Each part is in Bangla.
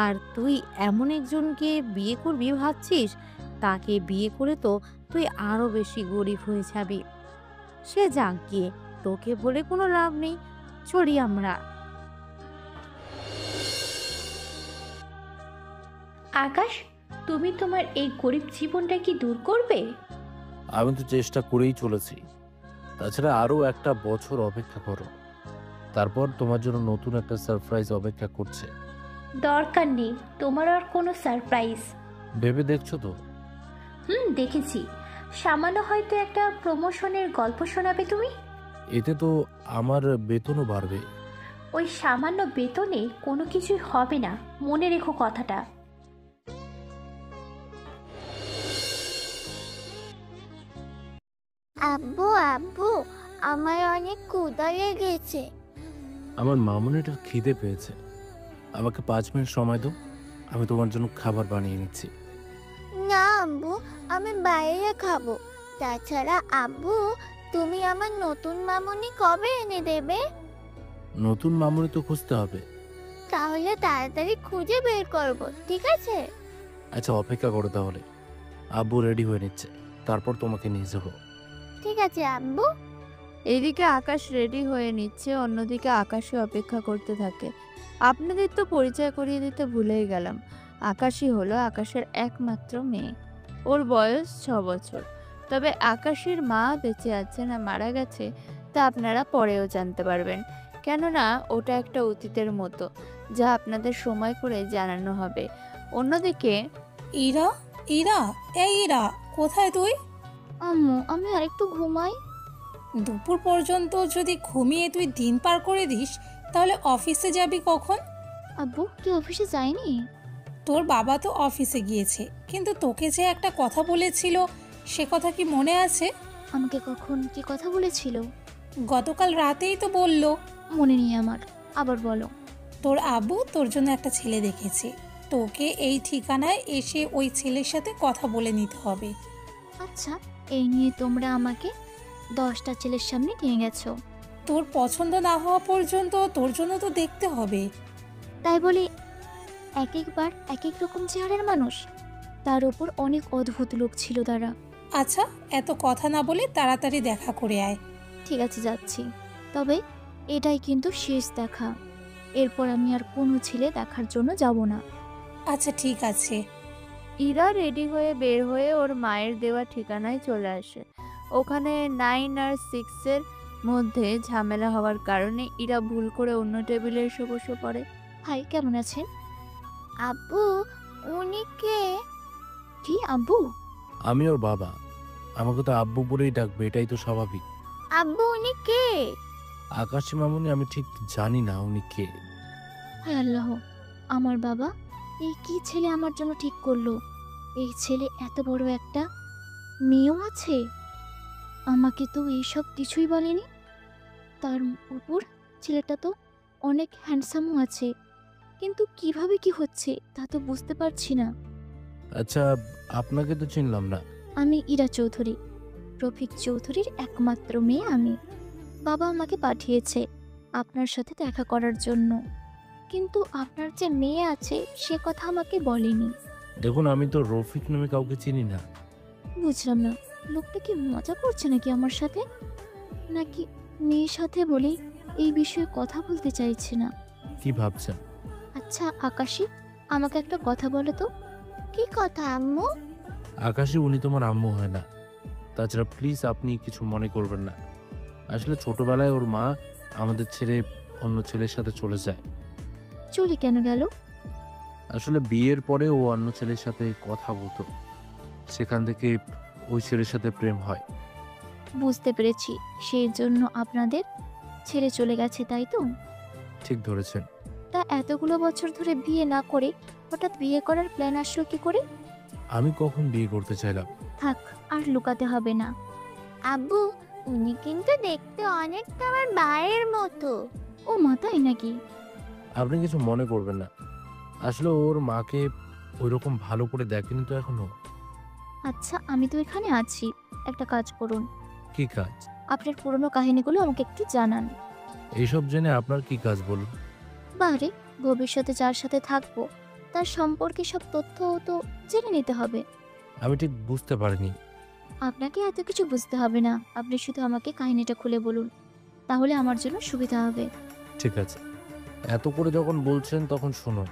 আর তুই এমন একজনকে বিয়ে করবি ভাবছিস, তাকে বিয়ে করে তো তুই আরো বেশি গরিব হয়ে যাবি। সে যাক গিয়ে, তোকে বলে কোনো লাভ নেই। চলি আমরা। আকাশ, তুমি তোমার এই গরিব জীবনটা কি দূর করবে? আমি তো চেষ্টা করেই চলেছি। তাছাড়া আরো একটা বছর অপেক্ষা করো, তারপর তোমার জন্য নতুন একটা সারপ্রাইজ অপেক্ষা করছে। দরকার নেই তোমার আর কোনো সারপ্রাইজ। ভেবে দেখছো তো? দেখেছি। সামান্য হয়তো একটা প্রমোশনের গল্প শোনাবে তুমি। এতে তো আমার বেতনও বাড়বে। ওই সামান্য বেতনে কোনো কিছুই হবে না, মনে রেখো কথাটা। আব্বু আব্বু, আমার অনেক ক্ষুধা লেগেছে। আমার মামুনিটার খিদে পেয়েছে। আমাকে 5 মিনিট সময় দাও, আমি তোমার জন্য খাবার বানিয়ে নিচ্ছি। না আব্বু, আমি বাইরে খাবো। তাছাড়া আব্বু, তুমি আমার নতুন মামুনি কবে এনে দেবে? নতুন মামুনি তো খুঁজতে হবে। তাহলে তাড়াতাড়ি খুঁজে বের করব, ঠিক আছে? আচ্ছা, অপেক্ষা করো তাহলে। আব্বু রেডি হয়ে নিচ্ছে, তারপর তোমাকে নিয়ে যাবো। ঠিক আছে আব্বু। এদিকে আকাশ রেডি হয়ে নিচ্ছে, অন্যদিকে আকাশে অপেক্ষা করতে থাকে। আপনাদের তো পরিচয় করিয়ে দিতে ভুলেই গেলাম। আকাশই হলো আকাশের একমাত্র মেয়ে। ওর বয়স 6 বছর। তবে আকাশের মা বেঁচে আছে না মারা গেছে তা আপনারা পরেও জানতে পারবেন, কেননা ওটা একটা অতীতের মতো, যা আপনাদের সময় করে জানানো হবে। অন্যদিকে ইরা, ইরা, এই ইরা, কোথায় তুই? আম্মু, আমি আরেকটু ঘুমাই। দুপুর পর্যন্ত যদি ঘুমিয়ে তুই দিন পার করে দিস, তাহলে অফিসে যাবি কখন? আব্বু কি অফিসে যায়নি? তোর বাবা তো অফিসে গিয়েছে, কিন্তু তোকে যে একটা কথা বলেছিল, সে কথা কি মনে আছে? আমাকে কখন কি কথা বলেছিল? গতকাল রাতেই তো বলল। মনে নেই আমার, আবার বলো। তোর আব্বু তোর জন্য একটা ছেলে দেখেছে, তোকে এই ঠিকানায় এসে ওই ছেলের সাথে কথা বলে নিতে হবে। আচ্ছা, এই নিয়ে তোমরা আমাকে 10টা ছেলের সামনে নিয়ে গেছো। তোর পছন্দ না হওয়া পর্যন্ত তোর জন্য তো দেখতে হবে। তাই বলি এক একবার এক এক রকম চেহারার মানুষ, তার উপর অনেক অদ্ভুত লোক ছিল তারা। আচ্ছা, এত কথা না বলে তাড়াতাড়ি দেখা করে আয়। ঠিক আছে, যাচ্ছি। তবে এটাই কিন্তু শেষ দেখা। এরপর আমি আর কোনো ছেলে দেখার জন্য যাব না। আচ্ছা ঠিক আছে। ইরা রেডি হয়ে বের হয়ে ওর মায়ের দেওয়া ঠিকানায় চলে আসে। ওখানে 9 আর 6-এর মধ্যে ঝামেলা হওয়ার কারণে ইরা ভুল করে অন্য টেবিলে এসে বসে পড়ে। ভাই কেমন আছেন? আব্বু, উনি কে? কি আব্বু? আমি ওর বাবা, আমাকে তো আব্বু বলেই ডাকবে, এটাই তো স্বাভাবিক। আব্বু উনি কে? আকাশী মামুনি আমি ঠিক জানি না উনি কে। হায় আল্লাহ, আমার বাবা এই কি ছেলে আমার জন্য ঠিক করলো? এই ছেলে এত বড় একটা মেয়েও আছে, আমাকে তো এইসব কিছুই বলেনি। তার উপর ছেলেটা তো অনেক হ্যান্ডসামও আছে, কিন্তু কিভাবে কি হচ্ছে তা তো বুঝতে পারছি না। আচ্ছা, আপনাকে তো চিনলাম না। আমি ইরা চৌধুরী, রফিক চৌধুরীর একমাত্র মেয়ে আমি। বাবা আমাকে পাঠিয়েছে আপনার সাথে দেখা করার জন্য, কিন্তু আপনার যে মেয়ে আছে সে কথা আমাকে বলেনি। দেখুন, আমি তো রফিক নামে কাউকে চিনি না। বুঝলাম না, লোকটা কি মজা করছে নাকি আমার সাথে, নাকি মেয়ের সাথে বলে এই বিষয়ে কথা বলতে চাইছে না? কি ভাবছেন? আচ্ছা আকাশী, আমাকে একটা কথা বলো তো। কি কথা আম্মু? আকাশী, উনি তোমার আম্মু হয় না। তাছাড়া প্লিজ আপনি কিছু মনে করবেন না। আসলে ছোটবেলায় ওর মা আমাদের ছেড়ে অন্য ছেলের সাথে চলে যায়। চলে কেন গেল? আসলে বিয়ের পরে ও অন্য ছেলের সাথে কথা বলতো, সেখান থেকে ওই ছেলের সাথে প্রেম হয়। বুঝতে পেরেছি, সেই জন্য আপনাদের ছেড়ে চলে গেছে, তাই তো? ঠিক ধরেছেন। তা এতগুলো বছর ধরে বিয়ে না করে হঠাৎ বিয়ে করার প্ল্যান আসলো কি করে? আমি কখন বিয়ে করতে চাইলাম? থাক, আর লুকাতে হবে না। আব্বু, উনি কিন্তু দেখতে অনেকটা আমার ভাইয়ের মতো। ও মা, তাই নাকি? আপনি কিছু মনে করবেন না। আসলে ওর মাকে ওইরকম ভালো করে দেখেনি তো এখনো। আচ্ছা, আমি তো এখানে আছি, একটা কাজ করুন। কি কাজ? আপনার পুরনো কাহিনীগুলো আমাকে একটু জানান। এইসব জেনে আপনার কি কাজ বলুন? বারে, ভবিষ্যতে যার সাথে থাকবো তার সম্পর্কে সব তথ্য তো জেনে নিতে হবে। আমি ঠিক বুঝতে পারিনি। আপনাকে এত কিছু বুঝতে হবে না, আপনি শুধু আমাকে কাহিনীটা খুলে বলুন, তাহলে আমার জন্য সুবিধা হবে। ঠিক আছে, এত করে যখন বলছেন তখন শুনুন।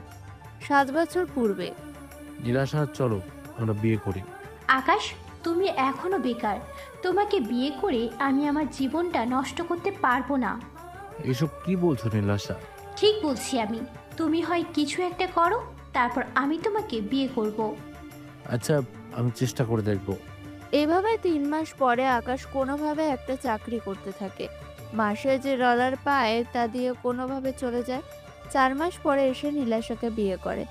7 বছর পূর্বে নীলাশা, চলো আমরা বিয়ে করি। আকাশ, তুমি এখনো বেকার। তোমাকে বিয়ে করে আমি আমার জীবনটা নষ্ট করতে পারবো না। এসব কি বলছো নীলাশা? ঠিক বলছি আমি। তুমি হয় কিছু একটা করো, তারপর আমি তোমাকে বিয়ে করব। আচ্ছা, আমি চেষ্টা করে দেখব। এভাবে 3 মাস পরে আকাশ কোনোভাবে একটা চাকরি করতে থাকে। মাসে যে ডলার পায় তা দিয়ে কোনোভাবে চলে যায়। 4 মাস পরে এসে নীলাশাকে বিয়ে করে।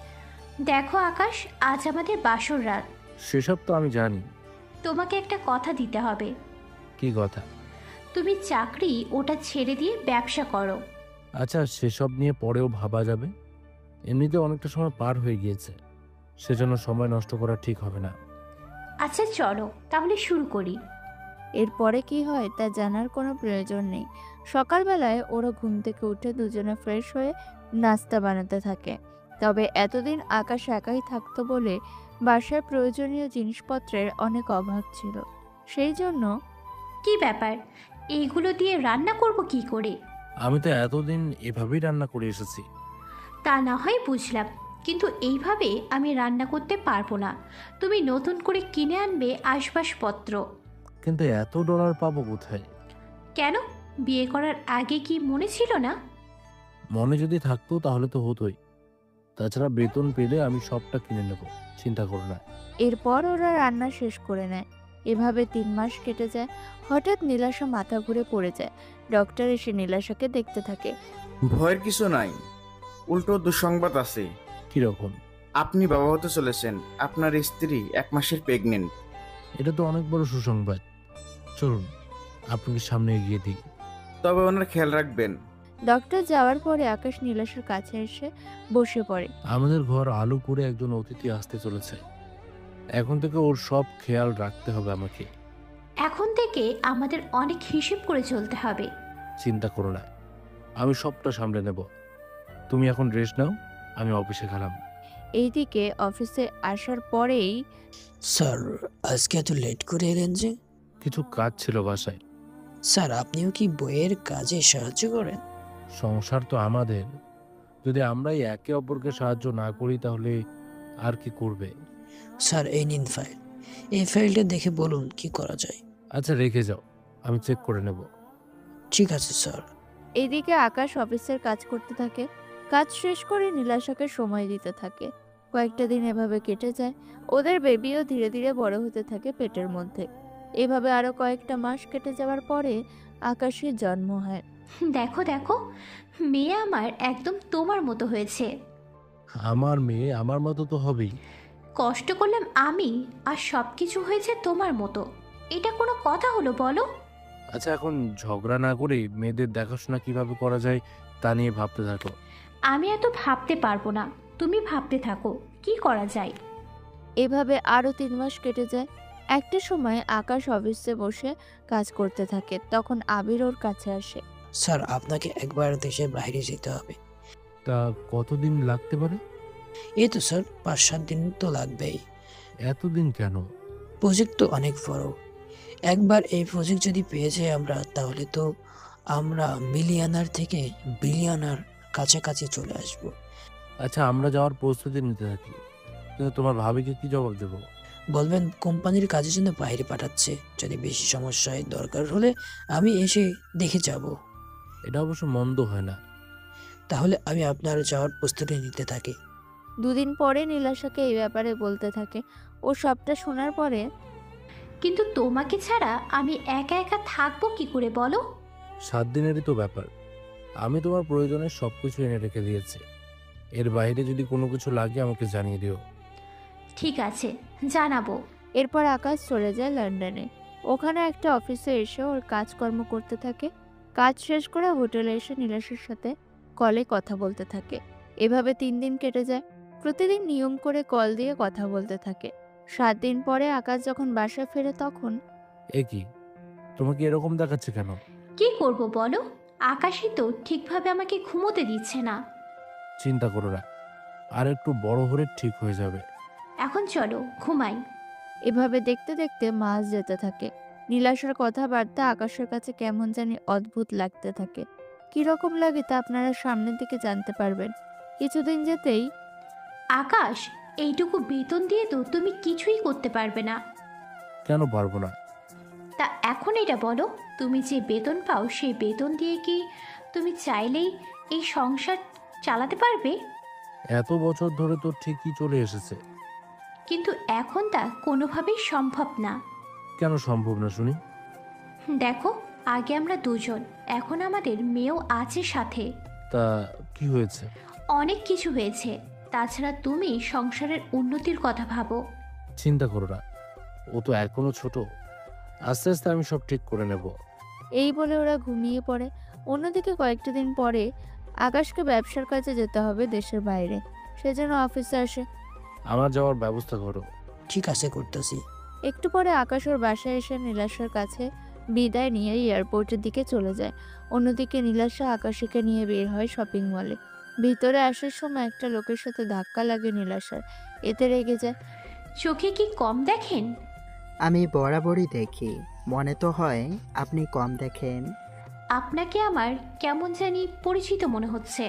দেখো আকাশ, আজ আমাদের বাসর রাত। সেসব তো আমি জানি। তোমাকে একটা কথা দিতে হবে। কি কথা? তুমি চাকরি ওটা ছেড়ে দিয়ে ব্যবসা করো। আচ্ছা, সেসব নিয়ে পরেও ভাবা যাবে। এমনিতে অনেকটা সময় পার হয়ে গিয়েছে, সেজন্য সময় নষ্ট করা ঠিক হবে না। আচ্ছা চলো তাহলে শুরু করি। এরপরে কি হয় তা জানার কোনো প্রয়োজন নেই। সকালবেলায় ওরা ঘুম থেকে উঠে দুজনে ফ্রেশ হয়ে নাস্তা বানাতে থাকে। তবে এতদিন আকাশ একাই থাকতো বলে বাসায় প্রয়োজনীয় জিনিসপত্রের অনেক অভাব ছিল। সেই জন্য কি ব্যাপার, এইগুলো দিয়ে রান্না করব কি করে? আমি তো এতদিন এভাবেই রান্না করে এসেছি। তা না হয় বুঝলাম, কিন্তু এইভাবে আমি রান্না করতে পারবো না। তুমি নতুন করে কিনে আনবে আসবাবপত্র। কিন্তু এত ডলার পাবো কোথায়? কেন, বিয়ে করার আগে কি মনে ছিল না? মনে যদি থাকতো তাহলে তো হতোই। তাছাড়া বেতন পেলে আমি সবটা কিনে নেব, চিন্তা করো না। এরপর ওরা রান্না শেষ করে নেয়। এভাবে 3 মাস কেটে যায়। হঠাৎ নীলাশা মাথা ঘুরে পড়ে যায়। ডক্টর এসে নীলাশাকে দেখতে থাকে। ভয়ের কিছু নাই, উল্টো দুঃসংবাদ আছে। কিরকম? আপনি বাবা হতে চলেছেন। আপনার স্ত্রী 1 মাসের প্রেগনেন্ট। এটা তো অনেক বড় সুসংবাদ। চলুন আপনাকে সামনে এগিয়ে দিই। তবে ওনার খেয়াল রাখবেন। ডক্টর যাওয়ার পরে আকাশ নীলাশার কাছে এসে বসে পড়ে। আমাদের ঘর আলো করে একজন অতিথি আসতে চলেছে। এখন থেকে ওর সব খেয়াল রাখতে হবে আমাকে। এখন থেকে আমাদের অনেক হিসেব করে চলতে হবে। চিন্তা করো না, আমি সবটা সামলে নেব। তুমি এখন রেস্ট নাও, আমি অফিসে গেলাম। এইদিকে অফিসে আসার পরেই স্যার, আজকে এত লেট করে এলেন যে? কিছু কাজ ছিল বাসায়। স্যার, আপনিও কি বইয়ের কাজে সাহায্য করেন? সংসার তো আমাদের, যদি আমরাই একে অপরকে সাহায্য না করি তাহলে আর কি করবে? স্যার, এই নিন ফাইল। এই ফাইলটা দেখে বলুন কি করা যায়। আচ্ছা রেখে যাও, আমি চেক করে নেব। ঠিক আছে স্যার। এদিকে আকাশ অফিসের কাজ করতে থাকে। কাজ শেষ করে নীলাশাকে সময় দিতে থাকে। কয়েকটা দিন এভাবে কেটে যায়। ওদের বেবিও ধীরে ধীরে বড় হতে থাকে পেটের মধ্যে। এভাবে আরো কয়েকটা মাস কেটে যাওয়ার পরে আকাশের জন্ম হয়। দেখো দেখো, মেয়ে আমার একদম তোমার মতো হয়েছে। আমার মেয়ে আমার মতো তো হবেই। কষ্ট করলাম আমি, আর সব কিছু হয়েছে তোমার মতো। এটা কোনো কথা হলো বলো? আচ্ছা, এখন ঝগড়া না করে মেয়েদের দেখাশোনা কিভাবে করা যায় তা নিয়ে ভাবতে থাকো। আমি এত ভাবতে পারবো না, তুমি ভাবতে থাকো কি করা যায়। এভাবে আরো 3 মাস কেটে যায়। একটা সময় আকাশ অফিসে বসে কাজ করতে থাকে। তখন আবির ওর কাছে আসে। স্যার, আপনাকে একবার দেশের বাইরে যেতে হবে। তা কতদিন লাগতে পারে? এই তো স্যার, 5-7 দিন তো লাগবেই। এতদিন কেন? প্রজেক্ট তো অনেক বড়। একবার এই প্রজেক্ট যদি পেয়ে যাই আমরা, তাহলে তো আমরা মিলিয়নার থেকে বিলিয়নার কাছাকাছি চলে আসব। আচ্ছা, আমরা যাওয়ার প্রস্তুতি নিতে থাকি, কিন্তু তোমার ভাবিকে কি জবাব দেবো? বলবেন কোম্পানির কাজের জন্য বাইরে পাঠাচ্ছে, যদি বেশি সমস্যায় দরকার হলে আমি এসে দেখে যাব। এটা অবশ্য মন্দ হয় না। তাহলে আমি আপনার যাওয়ার প্রস্তুতি নিতে থাকি। 2 দিন পরে নীলাশাকে এই ব্যাপারে বলতে থাকে। ও সবটা শোনার পরে কিন্তু তোমাকে ছাড়া আমি একা একা থাকবো কি করে বলো? 7 দিনেরই তো ব্যাপার। আমি তোমার প্রয়োজনে সবকিছু এনে রেখে দিয়েছি। এর বাইরে যদি কোনো কিছু লাগে আমাকে জানিয়ে দিও। ঠিক আছে, জানাবো। এরপর আকাশ চলে যায় লন্ডনে। ওখানে একটা অফিসে এসে ওর কাজকর্ম করতে থাকে। কাজ শেষ করে হোটেলে এসে নীলাশার সাথে কলে কথা বলতে থাকে। এভাবে 3 দিন কেটে যায়। প্রতিদিন নিয়ম করে কল দিয়ে কথা বলতে থাকে। 7 দিন পরে আকাশ যখন বাসায় ফেরে তখন এ কি, তোমাকে এরকম দেখাচ্ছে কেন? কি করব বলো, আকাশই তো ঠিকভাবে আমাকে ঘুমোতে দিচ্ছে না। চিন্তা করো না, আর একটু বড় হলে ঠিক হয়ে যাবে। এখন চলো ঘুমাই। এভাবে দেখতে দেখতে মাস যেতে থাকে। নীলাশার কথাবার্তা আকাশের কাছে কেমন জানি অদ্ভুত লাগতে থাকে। কিরকম লাগে তা আপনারা সামনের দিকে জানতে পারবেন। কিছুদিন যেতেই আকাশ, এইটুকু বেতন দিয়ে তো তুমি কিছুই করতে পারবে না। কেন পারবো না? তা এখন এটা বলো, তুমি যে বেতন পাও সেই বেতন দিয়ে কি তুমি চাইলেই এই সংসার চালাতে পারবে? এত বছর ধরে তো ঠিকই চলে এসেছে। কিন্তু এখন তা কোনোভাবেই সম্ভব না। কেন সম্ভব না শুনি? দেখো, আগে আমরা দুজন, এখন আমাদের মেয়েও আছে সাথে। তা কি হয়েছে? অনেক কিছু হয়েছে। তাছাড়া তুমি সংসারের উন্নতির কথা ভাবো। চিন্তা করো না, ও তো এখনো ছোট। আস্তে আস্তে আমি সব ঠিক করে নেব। এই বলে ওরা ঘুমিয়ে পড়ে। অন্যদিকে কয়েকটা দিন পরে আকাশকে ব্যবসার কাজে যেতে হবে দেশের বাইরে। সেজন্য অফিসে আসে। আমার যাওয়ার ব্যবস্থা করো। ঠিক আছে, করতেছি। একটু পরে আকাশ ওর বাসায় এসে নীলাশার কাছে বিদায় নিয়ে এয়ারপোর্টের দিকে চলে যায়। অন্যদিকে নীলাশা আকাশীকে নিয়ে বের হয় শপিং মলে। ভিতরে আসার সময় একটা লোকের সাথে ধাক্কা লাগে নীলাশার। এতে রেগে যায়। চোখে কি কম দেখেন? আমি বরাবরই দেখি, মনে তো হয় আপনি কম দেখেন। আপনাকে আমার কেমন জানি পরিচিত মনে হচ্ছে।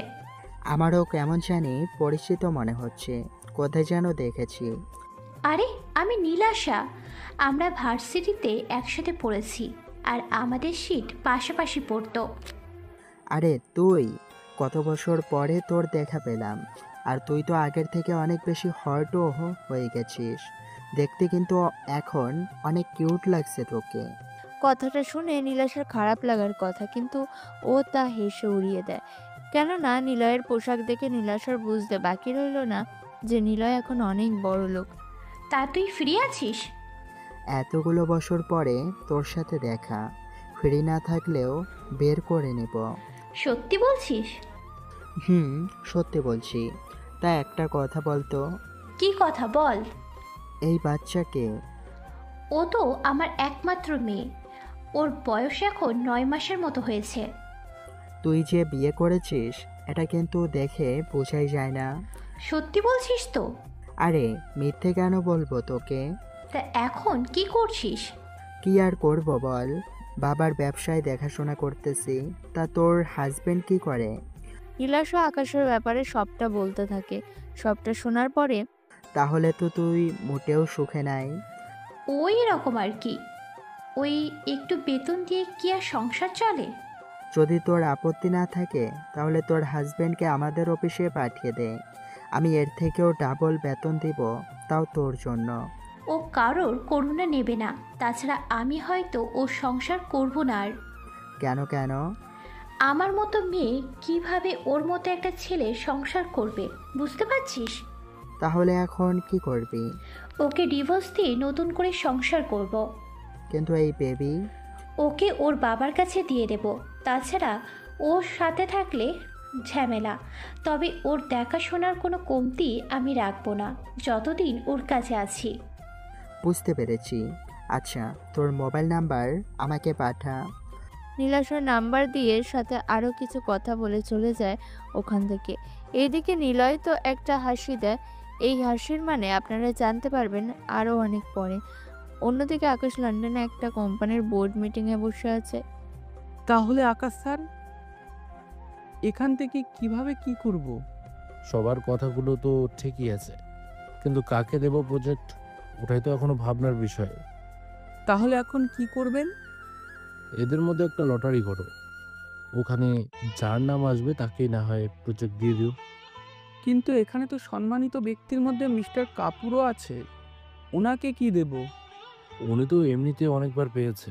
আমারও কেমন জানি পরিচিত মনে হচ্ছে, কোথায় যেন দেখেছি। আরে, আমি নীলাশা। আমরা ভার্সিটিতে একসাথে পড়েছি, আর আমাদের সিট পাশাপাশি পড়তো। আরে তুই, কত বছর পরে তোর দেখা পেলাম। আর তুই তো আগের থেকে অনেক বেশি হটও হয়ে গেছিস। দেখতে কিন্তু এখন অনেক কিউট লাগছে তোকে। কথাটা শুনে নীলাশার খারাপ লাগার কথা, কিন্তু ও তা হেসে উড়িয়ে দেয়। কেননা নিলয়ের পোশাক দেখে নীলাশার বুঝতে বাকি রইল না যে নিলয় এখন অনেক বড় লোক। তা তুই ফ্রি আছিস? এতগুলো বছর পরে তোর সাথে দেখা, ফ্রি না থাকলেও বের করে নেব। সত্যি বলছিস? হুম, সত্যি বলছি। তা একটা কথা বলতো, কি কথা বল। এই বাচ্চাকে? ও তো আমার একমাত্র মেয়ে। ওর বয়স এখন 9 মাসের মতো হয়েছে। তুই যে বিয়ে করেছিস এটা কিন্তু দেখে বোঝাই যায় না। সত্যি বলছিস তো? আরে মিথ্যে কেন বলবো তোকে? তা এখন কি করছিস? কি আর করব বল, বাবার ব্যবসায় দেখাশোনা করতেছি। তা তোর হাজবেন্ড কি করে? নীলাশা আকাশের ব্যাপারে সবটা বলতে থাকে। সবটা শোনার পরে তাহলে তো তুই মোটেও সুখে নাই। ওই রকম আর কি। ওই একটু বেতন দিয়ে কি আর সংসার চলে? যদি তোর আপত্তি না থাকে তাহলে তোর হাজবেন্ডকে আমাদের অফিসে পাঠিয়ে দে। আমি এর থেকেও ডাবল বেতন দিব, তাও তোর জন্য। ও কারোর করুণা নেবে না। তাছাড়া আমি হয়তো ও সংসার করব না আর। কেন কেন? আমার মতো মেয়ে কিভাবে ওর মতো একটা ছেলে সংসার করবে, বুঝতে পারছিস? তাহলে এখন কি করবি? ওকে ডিভোর্স দিয়ে নতুন করে সংসার করব। কিন্তু এই বেবি? ওকে ওর বাবার কাছে দিয়ে দেব। তাছাড়া ওর সাথে থাকলে ঝামেলা। তবে ওর দেখাশোনার কোনো কমতি আমি রাখবো না যতদিন ওর কাছে আছি। বুঝতে পেরেছি। আচ্ছা, তোর মোবাইল নাম্বার আমাকে পাঠা। নীলাশার নাম্বার দিয়ে সাথে আরও কিছু কথা বলে চলে যায় ওখান থেকে। এইদিকে নিলয় তো একটা হাসি দেয়। এই হাসির মানে আপনারা জানতে পারবেন আরও অনেক পরে। অন্যদিকে আকাশ লন্ডনে একটা কোম্পানির বোর্ড মিটিংয়ে বসে আছে। তাহলে আকাশ স্যার, এখান থেকে কিভাবে কি করব? সবার কথাগুলো তো ঠিকই আছে, কিন্তু কাকে দেব প্রজেক্ট, ওটাই তো এখনো ভাবনার বিষয়। তাহলে এখন কি করবেন? এদের মধ্যে একটা লটারি করো, ওখানে যার নাম আসবে তাকেই না হয় প্রজেক্ট দিয়ে দিও। কিন্তু এখানে তো সম্মানিত ব্যক্তির মধ্যে মিস্টার কাপুরও আছে, ওনাকে কি দেব? উনি তো এমনিতে অনেকবার পেয়েছে,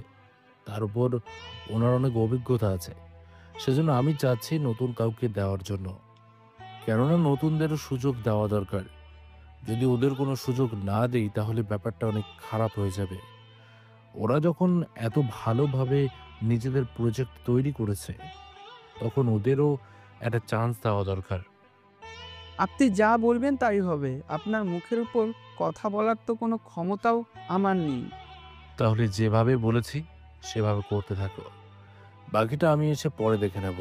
তার উপর ওনার অনেক অভিজ্ঞতা আছে। সেজন্য আমি চাচ্ছি নতুন কাউকে দেওয়ার জন্য, কেননা নতুনদেরও সুযোগ দেওয়া দরকার। যদি ওদের কোনো সুযোগ না দেই তাহলে ব্যাপারটা অনেক খারাপ হয়ে যাবে। ওরা যখন এত ভালোভাবে নিজেদের প্রজেক্ট তৈরি করেছে, তখন ওদেরও একটা চান্স দেওয়া দরকার। আপনি যা বলবেন তাই হবে। আপনার মুখের উপর কথা বলার তো কোনো ক্ষমতাও আমার নেই। তাহলে যেভাবে বলেছি সেভাবে করতে থাকো, বাকিটা আমি এসে পরে দেখে নেব।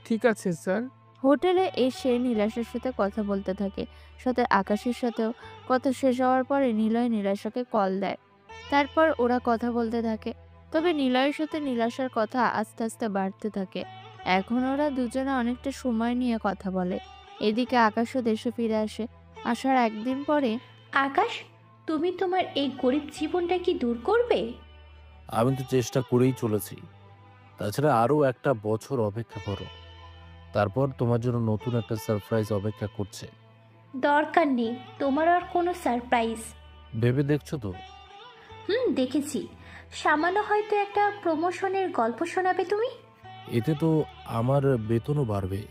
ঠিক আছে স্যার, হোটেলে এসে নীলাশার সাথে কথা বলতে থাকে, সাথে আকাশের সাথেও। কথা শেষ হওয়ার পরে নিলয় নীলাশাকে কল দেয়। তারপর ওরা কথা বলতে থাকে। তবে নিলয়ের সাথে নীলাশার কথা আস্তে আস্তে বাড়তে থাকে। এখন ওরা দুজনে অনেকটা সময় নিয়ে কথা বলে। এদিকে আকাশও দেশে ফিরে আসে। আসার একদিন পরে আকাশ, তুমি তোমার এই গরিব জীবনটা কি দূর করবে? আমি তো চেষ্টা করেই চলেছি। তাছাড়া আরো একটা বছর অপেক্ষা করো, তারপর তোমার জন্য নতুন একটা সারপ্রাইজ অপেক্ষা করছে। দরকার নেই তোমার আর কোনো সারপ্রাইজ। ভেবে দেখছো তো? দেখেছি। সামান্য হয়তো একটা প্রমোশনের গল্প শোনাবে তুমি। এতে তো আমার বেতনও বাড়বে।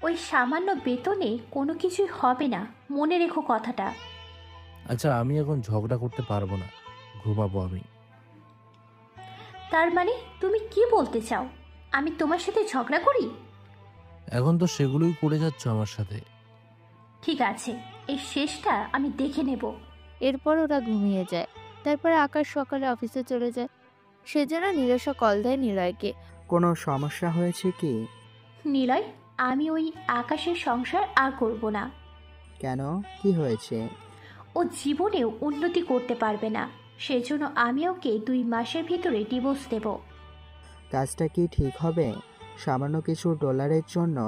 ওই সামান্য বেতনে কোনো কিছুই হবে না, মনে রেখো কথাটা। আচ্ছা, আমি এখন ঝগড়া করতে পারবো না, ঘুমাবো আমি। তার মানে তুমি কি বলতে চাও? আমি তোমার সাথে ঝগড়া করি? এখন তো সেগুলোই করে যাচ্ছ আমার সাথে। ঠিক আছে, এই শেষটা আমি দেখে নেব। এরপর ওরা ঘুমিয়ে যায়। তারপরে আকাশ সকালে অফিসে চলে যায়। সেজন্য নীলাশা কল দেয় নিলয়কে। কোনো সমস্যা হয়েছে কি? নিলয়, আমি ওই আকাশের সংসার আর করব না। কেন, কি হয়েছে? ও জীবনেও উন্নতি করতে পারবে না, সেজন্য আমি ওকে 2 মাসের ভিতরে ডিভোর্স দেব। কাজটা কি ঠিক হবে সামান্য কিছু ডলারের জন্য?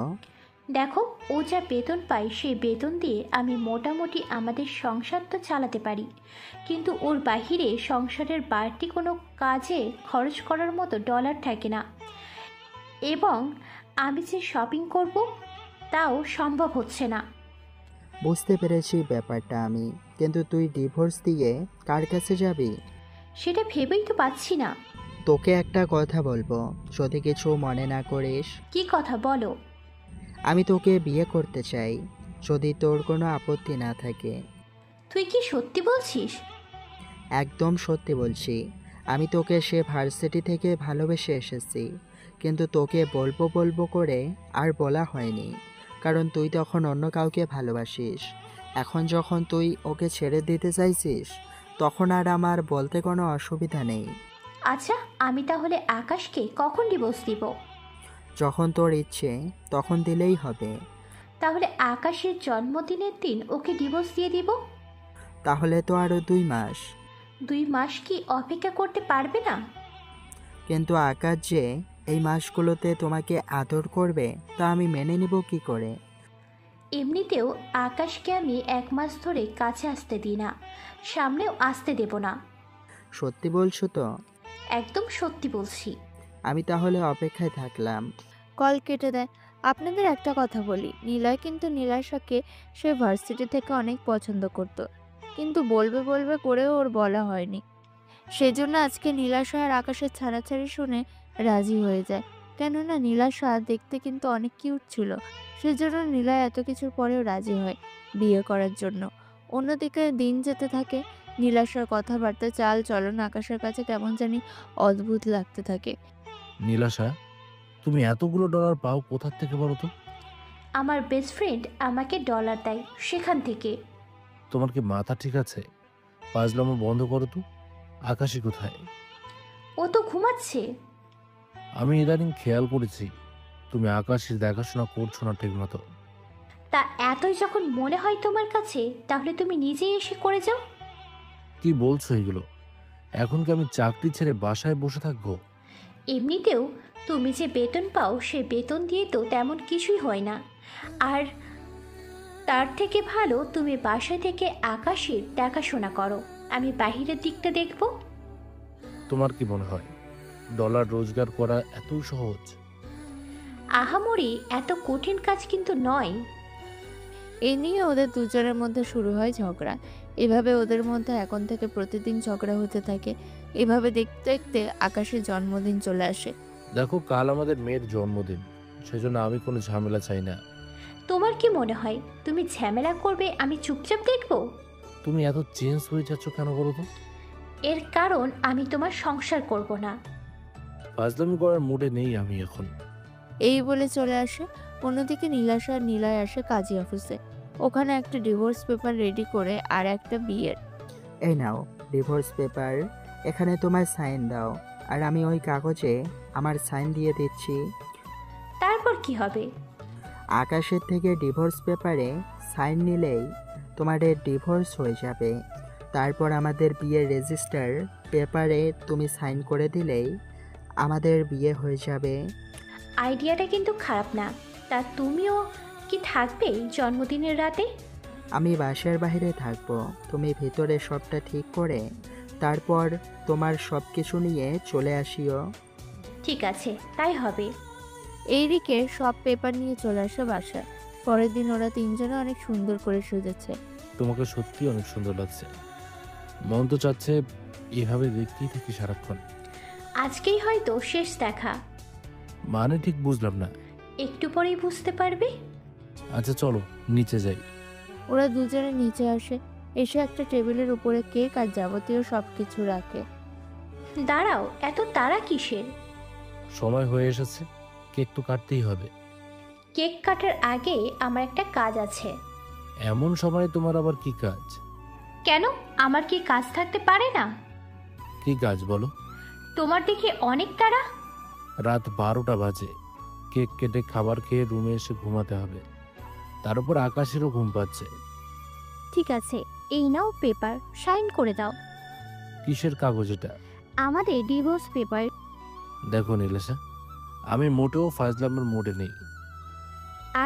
দেখো, ও যা বেতন পায় সেই বেতন দিয়ে আমি মোটামুটি আমাদের সংসার তো চালাতে পারি, কিন্তু ওর বাহিরে সংসারের বাড়তি কোনো কাজে খরচ করার মতো ডলার থাকে না। এবং আমি যে শপিং করব তাও সম্ভব হচ্ছে না। বুঝতে পেরেছি ব্যাপারটা আমি, কিন্তু তুই ডিভোর্স দিয়ে কার কাছে যাবি? সেটা ভেবেই তো পাচ্ছি না। তোকে একটা কথা বলবো, যদি কিছু মনে না করিস। কি কথা বলো? আমি তোকে বিয়ে করতে চাই, যদি তোর কোনো আপত্তি না থাকে। তুই কি সত্যি বলছিস? একদম সত্যি বলছি। আমি তোকে সে ভার্সিটি থেকে ভালোবেসে এসেছি, কিন্তু তোকে বলবো বলবো করে আর বলা হয়নি, কারণ তুই তখন অন্য কাউকে ভালোবাসিস। এখন যখন তুই ওকে ছেড়ে দিতে চাইছিস, তখন আর আমার বলতে কোনো অসুবিধা নেই। আচ্ছা, আমি তাহলে আকাশকে কখন ডিভোর্স দিব? যখন তোর ইচ্ছে তখন দিলেই হবে। তাহলে আকাশের জন্মদিনের দিন ওকে ডিভোর্স দিয়ে দিব। তাহলে তো আরও 2 মাস। 2 মাস কি অপেক্ষা করতে পারবে না? কিন্তু আকাশ যে এই মাসগুলোতে তোমাকে আদর করবে, তা আমি মেনে নিব কি করে? এমনিতেও আকাশকে আমি 1 মাস ধরে কাছে আসতে দিই না, সামনেও আসতে দেব না। সত্যি বলছো তো? একদম সত্যি বলছি। আমি তাহলে অপেক্ষায় থাকলাম। কল কেটে দেয়। আপনাদের একটা কথা বলি, নিলয় কিন্তু নীলাশাকে সে ভার্সিটি থেকে অনেক পছন্দ করত, কিন্তু বলবে বলবে করেও ওর বলা হয়নি। সেজন্য আজকে নীলাশা আর আকাশের ছাড়াছাড়ি শুনে রাজি হয়ে যায়। কেননা নীলাশা দেখতে কিন্তু অনেক কিউট ছিল। সেজন্য নীলয় এত কিছুর পরেও রাজি হয় বিয়ে করার জন্য। অন্যদিকে দিন যেতে থাকে। নীলাশার কথাবার্তা, চাল চলন আকাশের কাছে কেমন জানি অদ্ভুত লাগতে থাকে। নীলাশা, তুমি এতগুলো ডলার পাও কোথা থেকে বলো তো? আমার বেস্ট ফ্রেন্ড আমাকে ডলার দেয়, সেখান থেকে। তোমার কি মাথা ঠিক আছে? পাজলামো বন্ধ করো তো। আকাশই কোথায়? ও তো ঘুমাচ্ছে। আমি ইদানিং খেয়াল করেছি তুমি আকাশের দেখাশোনা করছো না ঠিক মতো। তা এতই যখন মনে হয় তোমার কাছে, তাহলে তুমি নিজেই এসে করে যাও। কি বলছো এগুলো? এখন কি আমি চাকরি ছেড়ে বাসায় বসে থাকবো? এমনিতেও তুমি যে বেতন পাও সে বেতন দিয়ে তো তেমন কিছুই হয় না। আর তার থেকে ভালো তুমি বাসায় থেকে আকাশের দেখাশোনা করো, আমি বাহিরের দিকটা দেখব। তোমার কি মনে হয় ডলার রোজগার করা এত সহজ? আহামরি এত কঠিন কাজ কিন্তু নয়। এ নিয়ে ওদের দুজনের মধ্যে শুরু হয় ঝগড়া। এভাবে ওদের মধ্যে এখন থেকে প্রতিদিন ঝগড়া হতে থাকে। এভাবে দেখতে দেখতে আকাশের জন্মদিন চলে আসে। দেখো, কাল আমাদের মেয়ের জন্মদিন, সেজন্য আমি কোনো ঝামেলা চাই না। তোমার কি মনে হয় তুমি ঝামেলা করবে আমি চুপচাপ দেখব? তুমি এত চেঞ্জ হয়ে যাচ্ছ কেন বলো তো? এর কারণ আমি তোমার সংসার করব না। ফাজলামি করার মুডে নেই আমি এখন। এই বলে চলে আসে। অন্যদিকে নীলাশা আর নিলয় আসে কাজী অফিসে। ওখানে একটা ডিভোর্স পেপার রেডি করে আর একটা বিয়ের। এই নাও ডিভোর্স পেপার, এখানে তোমার সাইন দাও, আর আমি ওই কাগজে আমার সাইন দিয়ে দিচ্ছি। তারপর কি হবে? আকাশের থেকে ডিভোর্স পেপারে সাইন নিলেই তোমাদের ডিভোর্স হয়ে যাবে। তারপর আমাদের বিয়ের রেজিস্টার পেপারে তুমি সাইন করে দিলেই আমাদের বিয়ে হয়ে যাবে। আইডিয়াটা কিন্তু খারাপ না। তা তুমিও কি থাকবে জন্মদিনের রাতে? আমি বাসার বাইরে থাকবো, তুমি ভিতরে সবটা ঠিক করে তারপর তোমার সব কিছু নিয়ে চলে আসিও। ঠিক আছে, তাই হবে। এইদিকে সব পেপার নিয়ে চলে আসে বাসায়। পরের দিন ওরা তিনজনে অনেক সুন্দর করে সেজেছে। তোমাকে সত্যি অনেক সুন্দর লাগছে। মন তো চাচ্ছে এভাবে দেখতেই থাকি সারাক্ষণ। আজকেই হয়তো শেষ দেখা। মানে ঠিক বুঝলাম না। একটু পরেই বুঝতে পারবে। আচ্ছা চলো নিচে যাই। ওরা দুজনে নিচে আসে, এসে একটা টেবিলের উপরে কেক আর যাবতীয় সব কিছু রাখে। দাঁড়াও, এত তাড়া কিসের? সময় হয়ে এসেছে, কেক তো কাটতেই হবে। কেক কাটার আগে আমার একটা কাজ আছে। এমন সময় তোমার আবার কি কাজ? কেন, আমার কি কাজ থাকতে পারে না? কি কাজ বলো? তোমার দেখে অনেক তাড়া। রাত 12টা বাজে, কেক কেটে খাবার খেয়ে রুমে এসে ঘুমাতে হবে। তার উপর আকাশেরও ঘুম পাচ্ছে। ঠিক আছে, এই নাও পেপার, সাইন করে দাও। কিসের কাগজ এটা? আমাদের ডিভোর্স পেপার। দেখো নীলেশা, আমি মোটেও ফাজলামের মোডে নেই।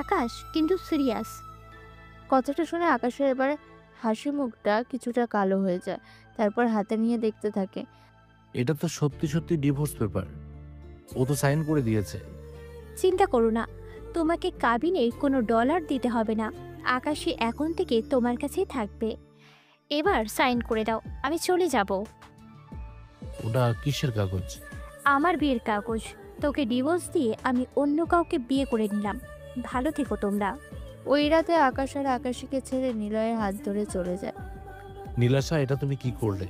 আকাশ কিন্তু সিরিয়াস। কথাটা শুনে আকাশের এবার হাসি মুখটা কিছুটা কালো হয়ে যায়। তারপর হাতে নিয়ে দেখতে থাকে। এটা তো সত্যি সত্যি ডিভোর্স পেপার। ও তো সাইন করে দিয়েছে। চিন্তা করো না, তোমাকে কাবিনে কোনো ডলার দিতে হবে না। আকাশী এখন থেকে তোমার কাছেই থাকবে। এবার সাইন করে দাও, আমি চলে যাব। ওটা কিসের কাগজ? আমার বিয়ের কাগজ। তোকে ডিভোর্স দিয়ে আমি অন্য কাউকে বিয়ে করে নিলাম। ভালো থেকো তোমরা। ওই রাতে আকাশ আর আকাশীকে ছেড়ে নিলয়ের হাত ধরে চলে যায়। নীলাশা, এটা তুমি কি করলে?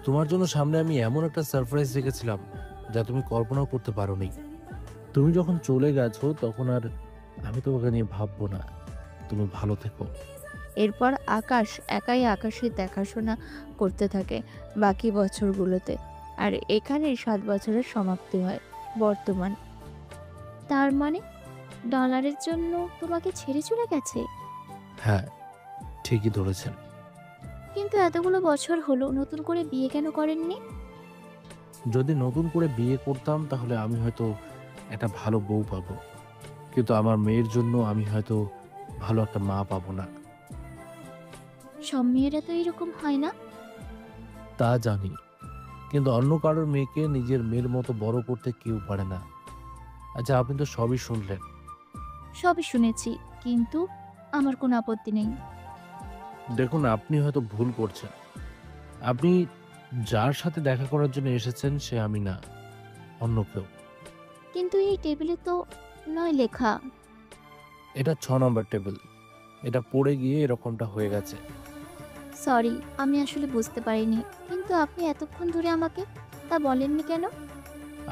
তোমার জন্য সামনে আমি এমন একটা সারপ্রাইজ রেখেছিলাম যা তুমি কল্পনাও করতে পারোনি। তুমি যখন চলে গেছো তখন আর আমি তোমাকে নিয়ে ভাববো না। তুমি ভালো থেকো। এরপর আকাশ একাই আকাশের দেখাশোনা করতে থাকে বাকি বছরগুলোতে। আর এখানেই 7 বছরের সমাপ্তি হয় বর্তমান। তার মানে ডলারের জন্য তোমাকে ছেড়ে চলে গেছে? হ্যাঁ, ঠিকই ধরেছেন। কিন্তু এতগুলো বছর হলো, নতুন করে বিয়ে কেন করেননি? যদি নতুন করে বিয়ে করতাম তাহলে আমি হয়তো একটা ভালো বউ পাবো, কিন্তু আমার মেয়ের জন্য আমি হয়তো ভালো একটা মা পাবো না। সব মেয়েরা তো এরকম হয় না। তা জানি, কিন্তু অন্য কারোর মেয়েকে নিজের মেয়ের মতো বড় করতে কেউ পারে না। আচ্ছা, আপনি তো সবই শুনলেন। সবই শুনেছি, কিন্তু আমার কোনো আপত্তি নেই। দেখুন, আপনি হয়তো ভুল করছেন। আপনি যার সাথে দেখা করার জন্য এসেছেন সে আমি না, অন্য কেউ। কিন্তু এই টেবিলে তো নয় লেখা। এটা 6 নম্বর টেবিল। এটা পড়ে গিয়ে এরকমটা হয়ে গেছে। সরি, আমি আসলে বুঝতে পারিনি। কিন্তু আপনি এতক্ষণ ধরে আমাকে তা বলেননি কেন?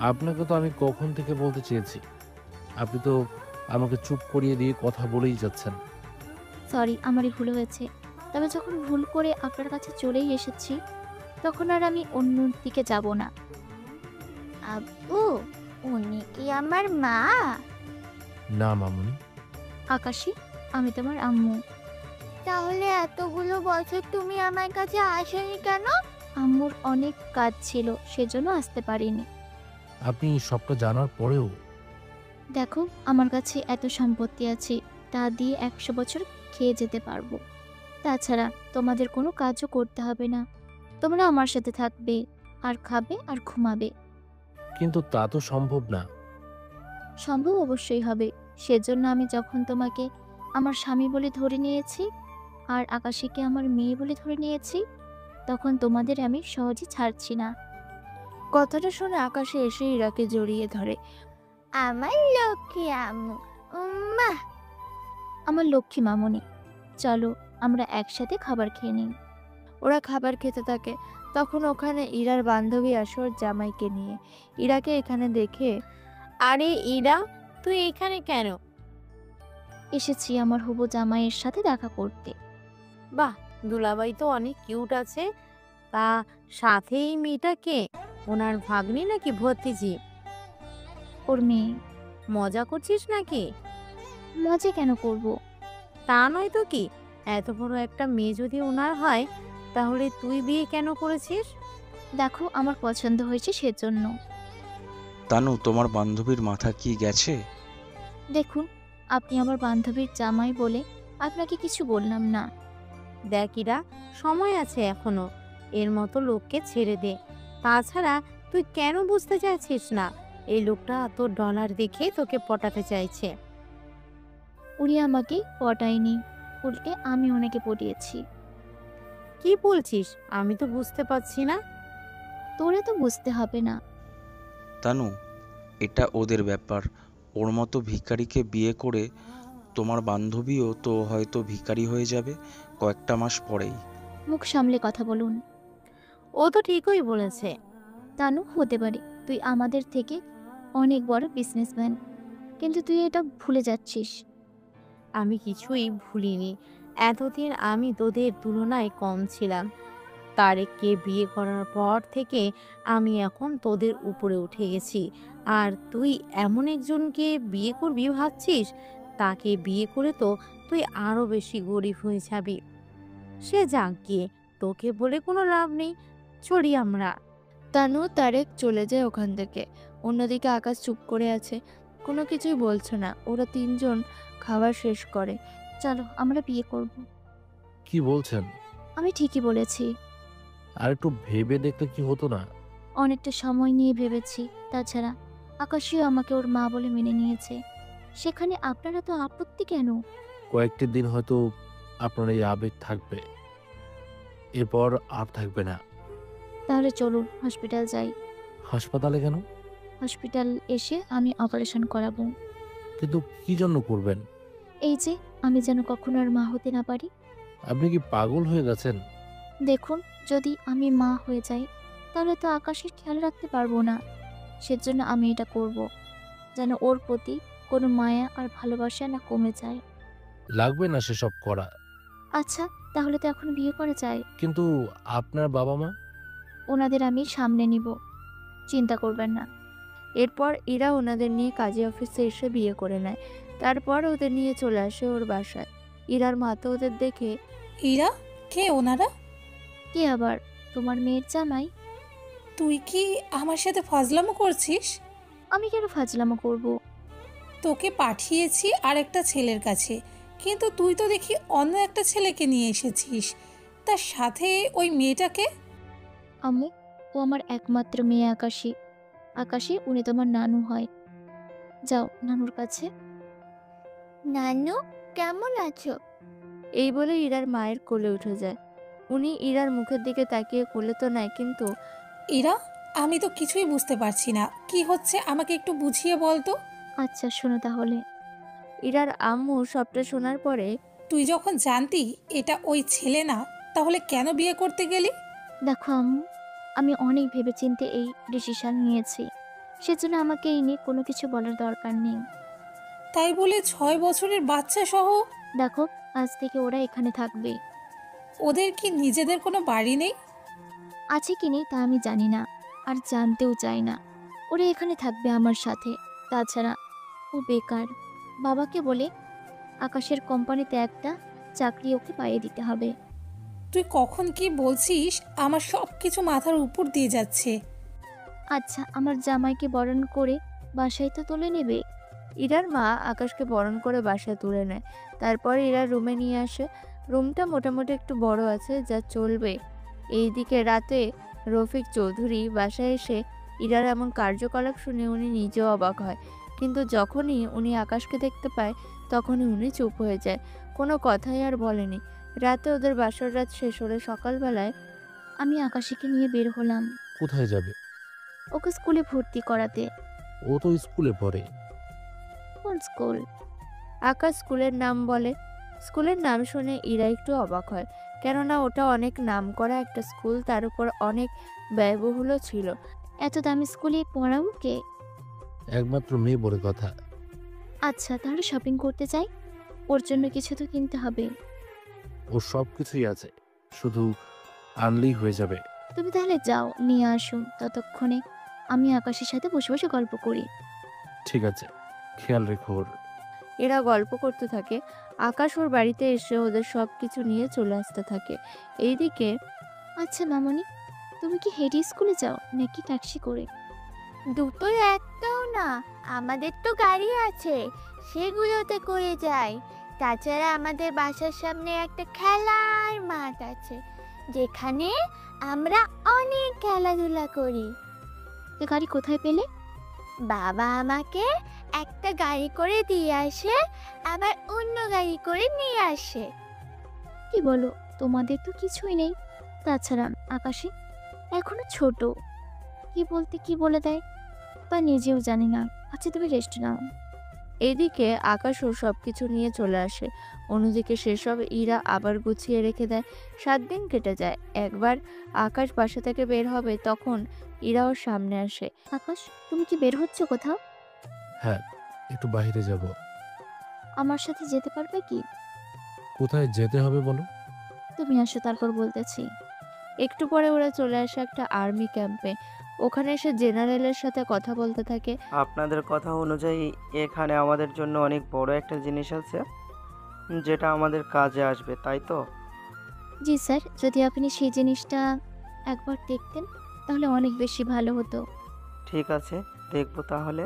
আপনাকে তো আমি কখন থেকে বলতে চেয়েছি, আপনি তো আমাকে চুপ করিয়ে দিয়ে কথা বলেই যাচ্ছেন। সরি, আমারই ভুল হয়েছে। তবে যখন ভুল করে আপনার কাছে চলেই এসেছি, তখন আর আমি অন্য দিকে যাব না। আব্বু, উনি কি আমার মা? না মামুনি। আকাশী, আমি তোমার আম্মু। তাহলে এতগুলো বছর তুমি আমার কাছে আসোনি কেন? আম্মুর অনেক কাজ ছিল, সেজন্য আসতে পারিনি। আপনি সবটা জানার পরেও? দেখো, আমার কাছে এত সম্পত্তি আছে, তা দিয়ে 100 বছর খেয়ে যেতে পারবো। তাছাড়া তোমাদের কোনো কাজও করতে হবে না। তোমরা আমার সাথে থাকবে, আর খাবে আর ঘুমাবে। কিন্তু তা তো সম্ভব না। সম্ভব অবশ্যই হবে। সেজন্য আমি যখন তোমাকে আমার স্বামী বলে ধরে নিয়েছি আর আকাশীকে আমার মেয়ে বলে ধরে নিয়েছি, তখন তোমাদের আমি সহজে ছাড়ছি না। কথাটা শুনে আকাশে এসে ইরাকে জড়িয়ে ধরে। আমার লক্ষ্মী আম্মু, উম্মা। আমার লক্ষ্মী মামনি, চলো আমরা একসাথে খাবার খেয়ে নিই। ওরা খাবার খেতে থাকে। তখন ওখানে ইরার বান্ধবী আসে ওর জামাইকে নিয়ে। ইরাকে এখানে দেখে, আরে ইরা, তুই এখানে কেন? এসেছি আমার হবু জামাইয়ের সাথে দেখা করতে। বাহ, দুলাভাই তো অনেক কিউট আছে। তা সাথে এই মেয়েটা কে? ওনার ভাগ্নি নাকি ভতিজি? ওর মেয়ে। মজা করছিস নাকি? মজা কেন করব? তা নয় তো কি, এত বড় একটা মেয়ে যদি ওনার হয় তাহলে তুই বিয়ে কেন করেছিস? দেখো, আমার পছন্দ হয়েছে সেজন্য। তানু, তোমার বান্ধবীর মাথা কি গেছে? দেখুন, আপনি আমার বান্ধবীর জামাই বলে আপনাকে কিছু বললাম না। দেখ ইরা, সময় আছে এখনো, এর মতো লোককে ছেড়ে দে। তাছাড়া তুই কেন বুঝতে চাইছিস না এই লোকটা তোর ডলার দেখে তোকে পটাতে চাইছে? উনি আমাকে পটায়নি, উল্টে আমি ওনাকে পটিয়েছি। কি বলছিস? আমি তো বুঝতে পারছি না। তোরে তো বুঝতে হবে না। তানু, এটা ওদের ব্যাপার। ওর মতো ভিখারিকে বিয়ে করে তোমার বান্ধবীও তো হয়তো ভিখারি হয়ে যাবে কয়েকটা মাস পরেই। মুখ সামলে কথা বলুন। ও তো ঠিকই বলেছে। তানু, হতে পারে তুই আমাদের থেকে অনেক বড় বিজনেসম্যান, কিন্তু তুই এটা ভুলে যাচ্ছিস। আমি কিছুই ভুলিনি। এতদিন আমি তোদের তুলনায় কম ছিলাম। তারেককে বিয়ে করার পর থেকে আমি এখন তোদের উপরে উঠে গেছি। আর তুই এমন একজনকে বিয়ে করবি ভাবছিস? তাকে বিয়ে করে তো তুই আরো বেশি গরিব হয়ে যাবি। সে যাক গিয়ে, তোকে বলে কোনো লাভ নেই। চলি আমরা। তানু তারেক চলে যায় ওখান থেকে। অন্যদিকে আকাশ চুপ করে আছে, কোনো কিছুই বলছে না। ওরা তিনজন খাবার শেষ করে। চলো আমরা বিয়ে করব। কি বলছেন? আমি ঠিকই বলেছি। আর একটু ভেবে দেখলে কি হতো না? অনেকটা সময় নিয়ে ভেবেছি। তাছাড়া আকাশীও আমাকে ওর মা বলে মেনে নিয়েছে। সেখানে আপনারা তো আপত্তি কেন? কয়েকটি দিন হয়তো আপনার এই আবেগ থাকবে, এরপর আর থাকবে না। তাহলে চলুন হসপিটাল যাই। হাসপাতালে কেন? হসপিটাল এসে আমি অপারেশন করাবো। কিন্তু কি জন্য করবেন? এই যে, আমি যেন কখনো আর মা হতে না পারি। আপনি কি পাগল হয়ে গেছেন? দেখুন, যদি আমি মা হয়ে যাই তাহলে তো আকাশের খেয়াল রাখতে পারবো না। সেজন্য আমি এটা করব, যেন ওর প্রতি কোনো মায়া আর ভালোবাসা না কমে যায়। লাগবে না সেসব করা। আচ্ছা, তাহলে তো এখন বিয়ে করা যায়। কিন্তু আপনার বাবা মা? ওনাদের আমি সামনে নিব, চিন্তা করবেন না। এরপর ইরা ওনাদের নিয়ে কাজী অফিসে এসে বিয়ে করে নেয়। তারপর ওদের নিয়ে চলে আসে ওর বাসায়। ইরার মা তো ওদের দেখে, ইরা, কে ওনারা? কে আবার? তোমার মেয়ের জামাই। তুই কি আমার সাথে ফাজলামো করছিস? আমি কেন ফাজলামো করব? তোকে পাঠিয়েছি আরেকটা ছেলের কাছে, কিন্তু তুই তো দেখি অন্য একটা ছেলেকে নিয়ে এসেছিস। তার সাথে ওই মেয়েটাকে? আম্মু, ও আমার একমাত্র মেয়ে আকাশী। আকাশী, উনি তোমার নানু হয়। যাও নানুর কাছে। নানু কেমন আছো? এই বলে ইরার মায়ের কোলে উঠে যায়। উনি ইরার মুখের দিকে তাকিয়ে কোলে তো নেয়, কিন্তু ইরা, আমি তো কিছুই বুঝতে পারছি না কি হচ্ছে, আমাকে একটু বুঝিয়ে বল তো। আচ্ছা শোনো তাহলে। ইরার আম্মু সবটা শোনার পরে, তুই যখন জানতি এটা ওই ছেলে না, তাহলে কেন বিয়ে করতে গেলি? দেখো আম্মু, আমি অনেক ভেবেচিন্তে এই ডিসিশন নিয়েছি। সেজন্য আমাকে এই নিয়ে কোনো কিছু বলার দরকার নেই। তাই বলে 6 বছরের বাচ্চা সহ? দেখো, আজ থেকে ওরা এখানে থাকবে। ওদের কি নিজেদের কোনো বাড়ি নেই? আছে কি নেই তা আমি জানি না, আর জানতেও চাই না। ওরা এখানে থাকবে আমার সাথে। তাছাড়া ও বেকার। বাবাকে বলে আকাশের কোম্পানিতে একটা চাকরি ওকে পাইয়ে দিতে হবে। তুই কখন কি বলছিস, আমার সব কিছু মাথার উপর দিয়ে যাচ্ছে। আচ্ছা, আমার জামাইকে বরণ করে বাসায় তো তুলে নেবে। ইরার মা আকাশকে বরণ করে বাসায় তুলে নেয়। তারপর ইরা রুমে নিয়ে আসে। রুমটা মোটামুটি একটু বড় আছে, যা চলবে। এইদিকে রাতে রফিক চৌধুরী বাসায় এসে ইরার এমন কার্যকলাপ শুনে উনি নিজেও অবাক হয়। কিন্তু যখনই উনি আকাশকে দেখতে পায় তখনই উনি চুপ হয়ে যায়, কোনো কথাই আর বলেনি। রাতে ওদের বাসর রাত শেষ হলে সকালবেলায় আমি আকাশীকে নিয়ে বের হলাম কোথায় যাবে? ওকে স্কুলে ভর্তি করাতে। ও তো স্কুলে পড়ে। কোন স্কুল? আকাশ স্কুলের নাম বলে। স্কুলের নাম শুনে ইরা একটু অবাক হয়, কেননা ওটা অনেক নামকরা একটা স্কুল, তার উপর অনেক ব্যয়বহুলও ছিল। এত দামি স্কুলে পড়াও কে? একমাত্র মেয়ে বলে কথা। আচ্ছা, তাহলে শপিং করতে যাই। ওর জন্য কিছু তো কিনতে হবে। ওর সব কিছুই আছে, শুধু আনলেই হয়ে যাবে। তুমি তাহলে যাও, নিয়ে আসুন। ততক্ষণে আমি আকাশের সাথে বসে বসে গল্প করি। ঠিক আছে, খেয়াল রেখো ওর। এরা গল্প করতে থাকে। আকাশ ওর বাড়িতে এসে ওদের সব কিছু নিয়ে চলে আসতে থাকে। এইদিকে আচ্ছা মামনি, তুমি কি হেঁটে স্কুলে যাও নাকি ট্যাক্সি করে? দুটোই একটাও না, আমাদের তো গাড়ি আছে, সেগুলোতে করে যাই। তাছাড়া আমাদের বাসার সামনে একটা খেলার মাঠ আছে, যেখানে আমরা অনেক খেলাধুলা করি। তো গাড়ি কোথায় পেলে? বাবা আমাকে একটা গাড়ি করে দিয়ে আসে, আবার অন্য গাড়ি করে নিয়ে আসে। কি বলো, তোমাদের তো কিছুই নেই। তাছাড়া আকাশে এখনো ছোট, কি বলতে কি বলে দেয় তা নিজেও জানি না। আচ্ছা তুমি রেস্ট নাও। এদিকে আকাশও সবকিছু নিয়ে চলে আসে। অন্যদিকে সেসব ইরা আবার গুছিয়ে রেখে দেয়। 7 দিন কেটে যায়। একবার আকাশ বাসা থেকে বের হবে, তখন ইরা ওর সামনে আসে। আকাশ, তুমি কি বের হচ্ছ কোথাও? হ্যাঁ, একটু বাইরে যাব। আমার সাথে যেতে পারবে কি? কোথায় যেতে হবে বলো? তুমি আসো, তারপর বলতেছি। একটু পরে ওরা চলে আসে একটা আর্মি ক্যাম্পে। ওখানে এসে জেনারেলের সাথে কথা বলতে থাকে। আপনাদের কথা অনুযায়ী এখানে আমাদের জন্য অনেক বড় একটা জিনিস আছে, যেটা আমাদের কাজে আসবে, তাই তো? জি স্যার, যদি আপনি সেই জিনিসটা একবার দেখতেন তাহলে অনেক বেশি ভালো হতো। ঠিক আছে, দেখবো তাহলে।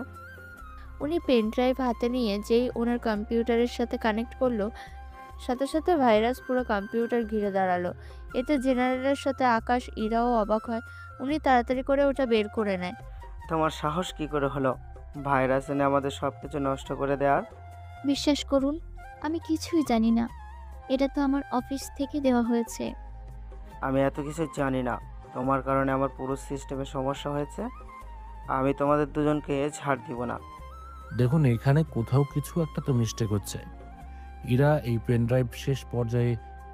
উনি পেন ড্রাইভ হাতে নিয়ে যেই ওনার কম্পিউটারের সাথে কানেক্ট করলো, সাথে সাথে ভাইরাস পুরো কম্পিউটার ঘিরে দাঁড়ালো। এতে জেনারেলের সাথে আকাশ, ইরাও অবাক হয়। উনি তাড়াতাড়ি করে ওটা বের করে নেয়। তোমার সাহস কি করে হলো ভাইরাস এনে আমাদের সব কিছু নষ্ট করে দেওয়ার? বিশ্বাস করুন, আমি কিছুই জানি না। এটা তো আমার অফিস থেকে দেওয়া হয়েছে। আমি এত কিছু জানি না। তোমার কারণে আমার পুরো সিস্টেমে সমস্যা হয়েছে। আমি তোমাদের দুজনকে ছাড় দিব না। দেখুন, এখানে কোথাও কিছু একটা তো মিস্টেক হচ্ছে। ইরা, এই পেন ড্রাইভ শেষ পর্যায়ে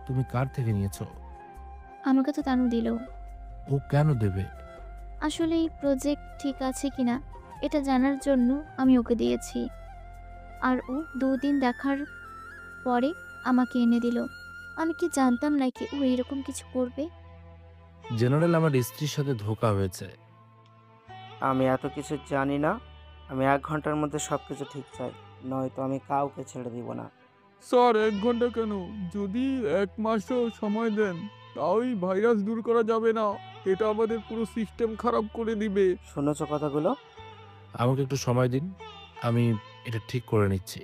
তুমি কার থেকে নিয়েছো? আমাকে তো তানু দিল। ও কেন দেবে? আসলে এই প্রজেক্ট ঠিক আছে কিনা এটা জানার জন্য আমি ওকে দিয়েছি। আর ও 2 দিন দেখার পরে আমাকে এনে দিল। আমি কি জানতাম নাকি ও এরকম কিছু করবে? জেনারেল, আমার স্ত্রীর সাথে ধোঁকা হয়েছে। আমি এত কিছু জানি না। আমি 1 ঘন্টার মধ্যে সব কিছু ঠিক চাই, নয়তো আমি কাউকে ছেড়ে দিব না। স্যার 1 ঘন্টা কেন, যদি 1 মাসও সময় দেন তাও এই ভাইরাস দূর করা যাবে না। এটা আমাদের পুরো সিস্টেম খারাপ করে দিবে। শুনেছো কথাগুলো? আমাকে একটু সময় দিন, আমি এটা ঠিক করে নিচ্ছি।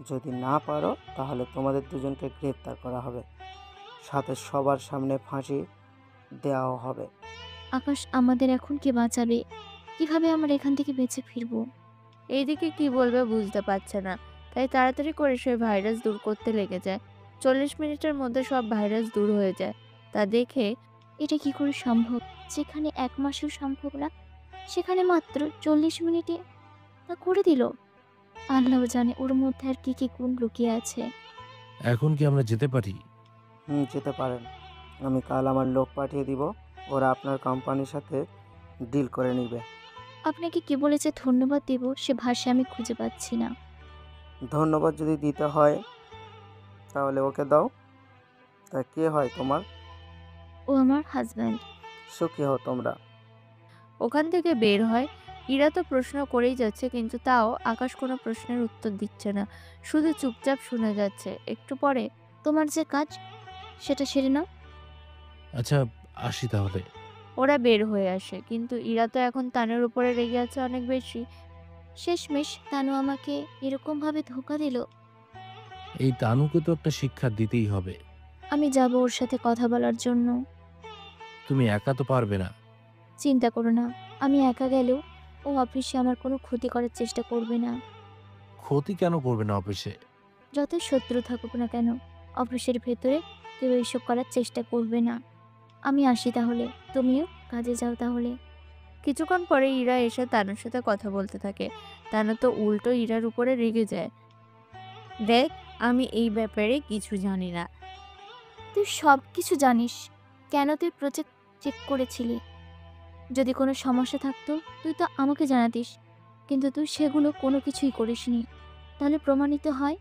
যদি না পারো তাহলে তোমাদের দুজনকে গ্রেপ্তার করা হবে, সাথে সবার সামনে ফাঁসি দেওয়া হবে। আকাশ, আমাদের এখন কে বাঁচাবে? কিভাবে আমরা এখান থেকে বেঁচে ফিরবো? এইদিকে কি বলবে বুঝতে পারছে না, তাই তাড়াতাড়ি করে সে ভাইরাস দূর করতে লেগে যায়। 40 মিনিটের মধ্যে সব ভাইরাস দূর হয়ে যায়। তা দেখে এটা কি করে সম্ভব? যেখানে 1 মাসেও সম্ভব না, সেখানে মাত্র 40 মিনিটে তা করে দিল। আল্লাহ জানে ওর মধ্যে আর কি কি গুণ লুকিয়ে আছে। এখন কি আমরা যেতে পারি? যেতে পারেন। আমি কাল আমার লোক পাঠিয়ে দিব, ওরা আপনার কোম্পানির সাথে ডিল করে নিবে। আপনাকে কি বলেছে ধন্যবাদ দেব সে ভাষা আমি খুঁজে পাচ্ছি না। ধন্যবাদ যদি দিতে হয় তাহলে ওকে দাও। তা কে হয় তোমার? ও আমার হাজব্যান্ড। সুখী হও তোমরা। ওখান থেকে বের হয়। ইরা তো প্রশ্ন করেই যাচ্ছে, কিন্তু তাও আকাশ কোনো প্রশ্নের উত্তর দিচ্ছে না, শুধু চুপচাপ শুনে যাচ্ছে। একটু পরে তোমার যে কাজ সেটা সেরে নাও। আচ্ছা, আসি তাহলে। ওরা বের হয়ে আসে, কিন্তু ইরা তো এখন তানের উপরে রেগে আছে অনেক বেশি। শেষমেশ তানু আমাকে এরকম ভাবে ধোকা দিল। এই তানুকে তো একটা শিক্ষা দিতেই হবে। আমি যাব ওর সাথে কথা বলার জন্য। তুমি একা তো পারবে না। চিন্তা করো না, আমি একা গেলেও ও অফিসে আমার কোনো ক্ষতি করার চেষ্টা করবে না। ক্ষতি কেন করবে না অফিসে? যতই শত্রু থাকুক না কেন, অফিসের ভেতরে কেউ এইসব করার চেষ্টা করবে না। আমি আসি তাহলে, তুমিও কাজে যাও তাহলে। কিছুক্ষণ পরে ইরা এসে তানুর সাথে কথা বলতে থাকে। তানু তো উল্টো ইরার উপরে রেগে যায়। দেখ, আমি এই ব্যাপারে কিছু জানি না। তুই সব কিছু জানিস। কেন তুই প্রজেক্ট চেক করেছিলি? যদি কোনো সমস্যা থাকতো তুই তো আমাকে জানাতিস, কিন্তু তুই সেগুলো কোনো কিছুই করিসনি। তাহলে প্রমাণিত হয়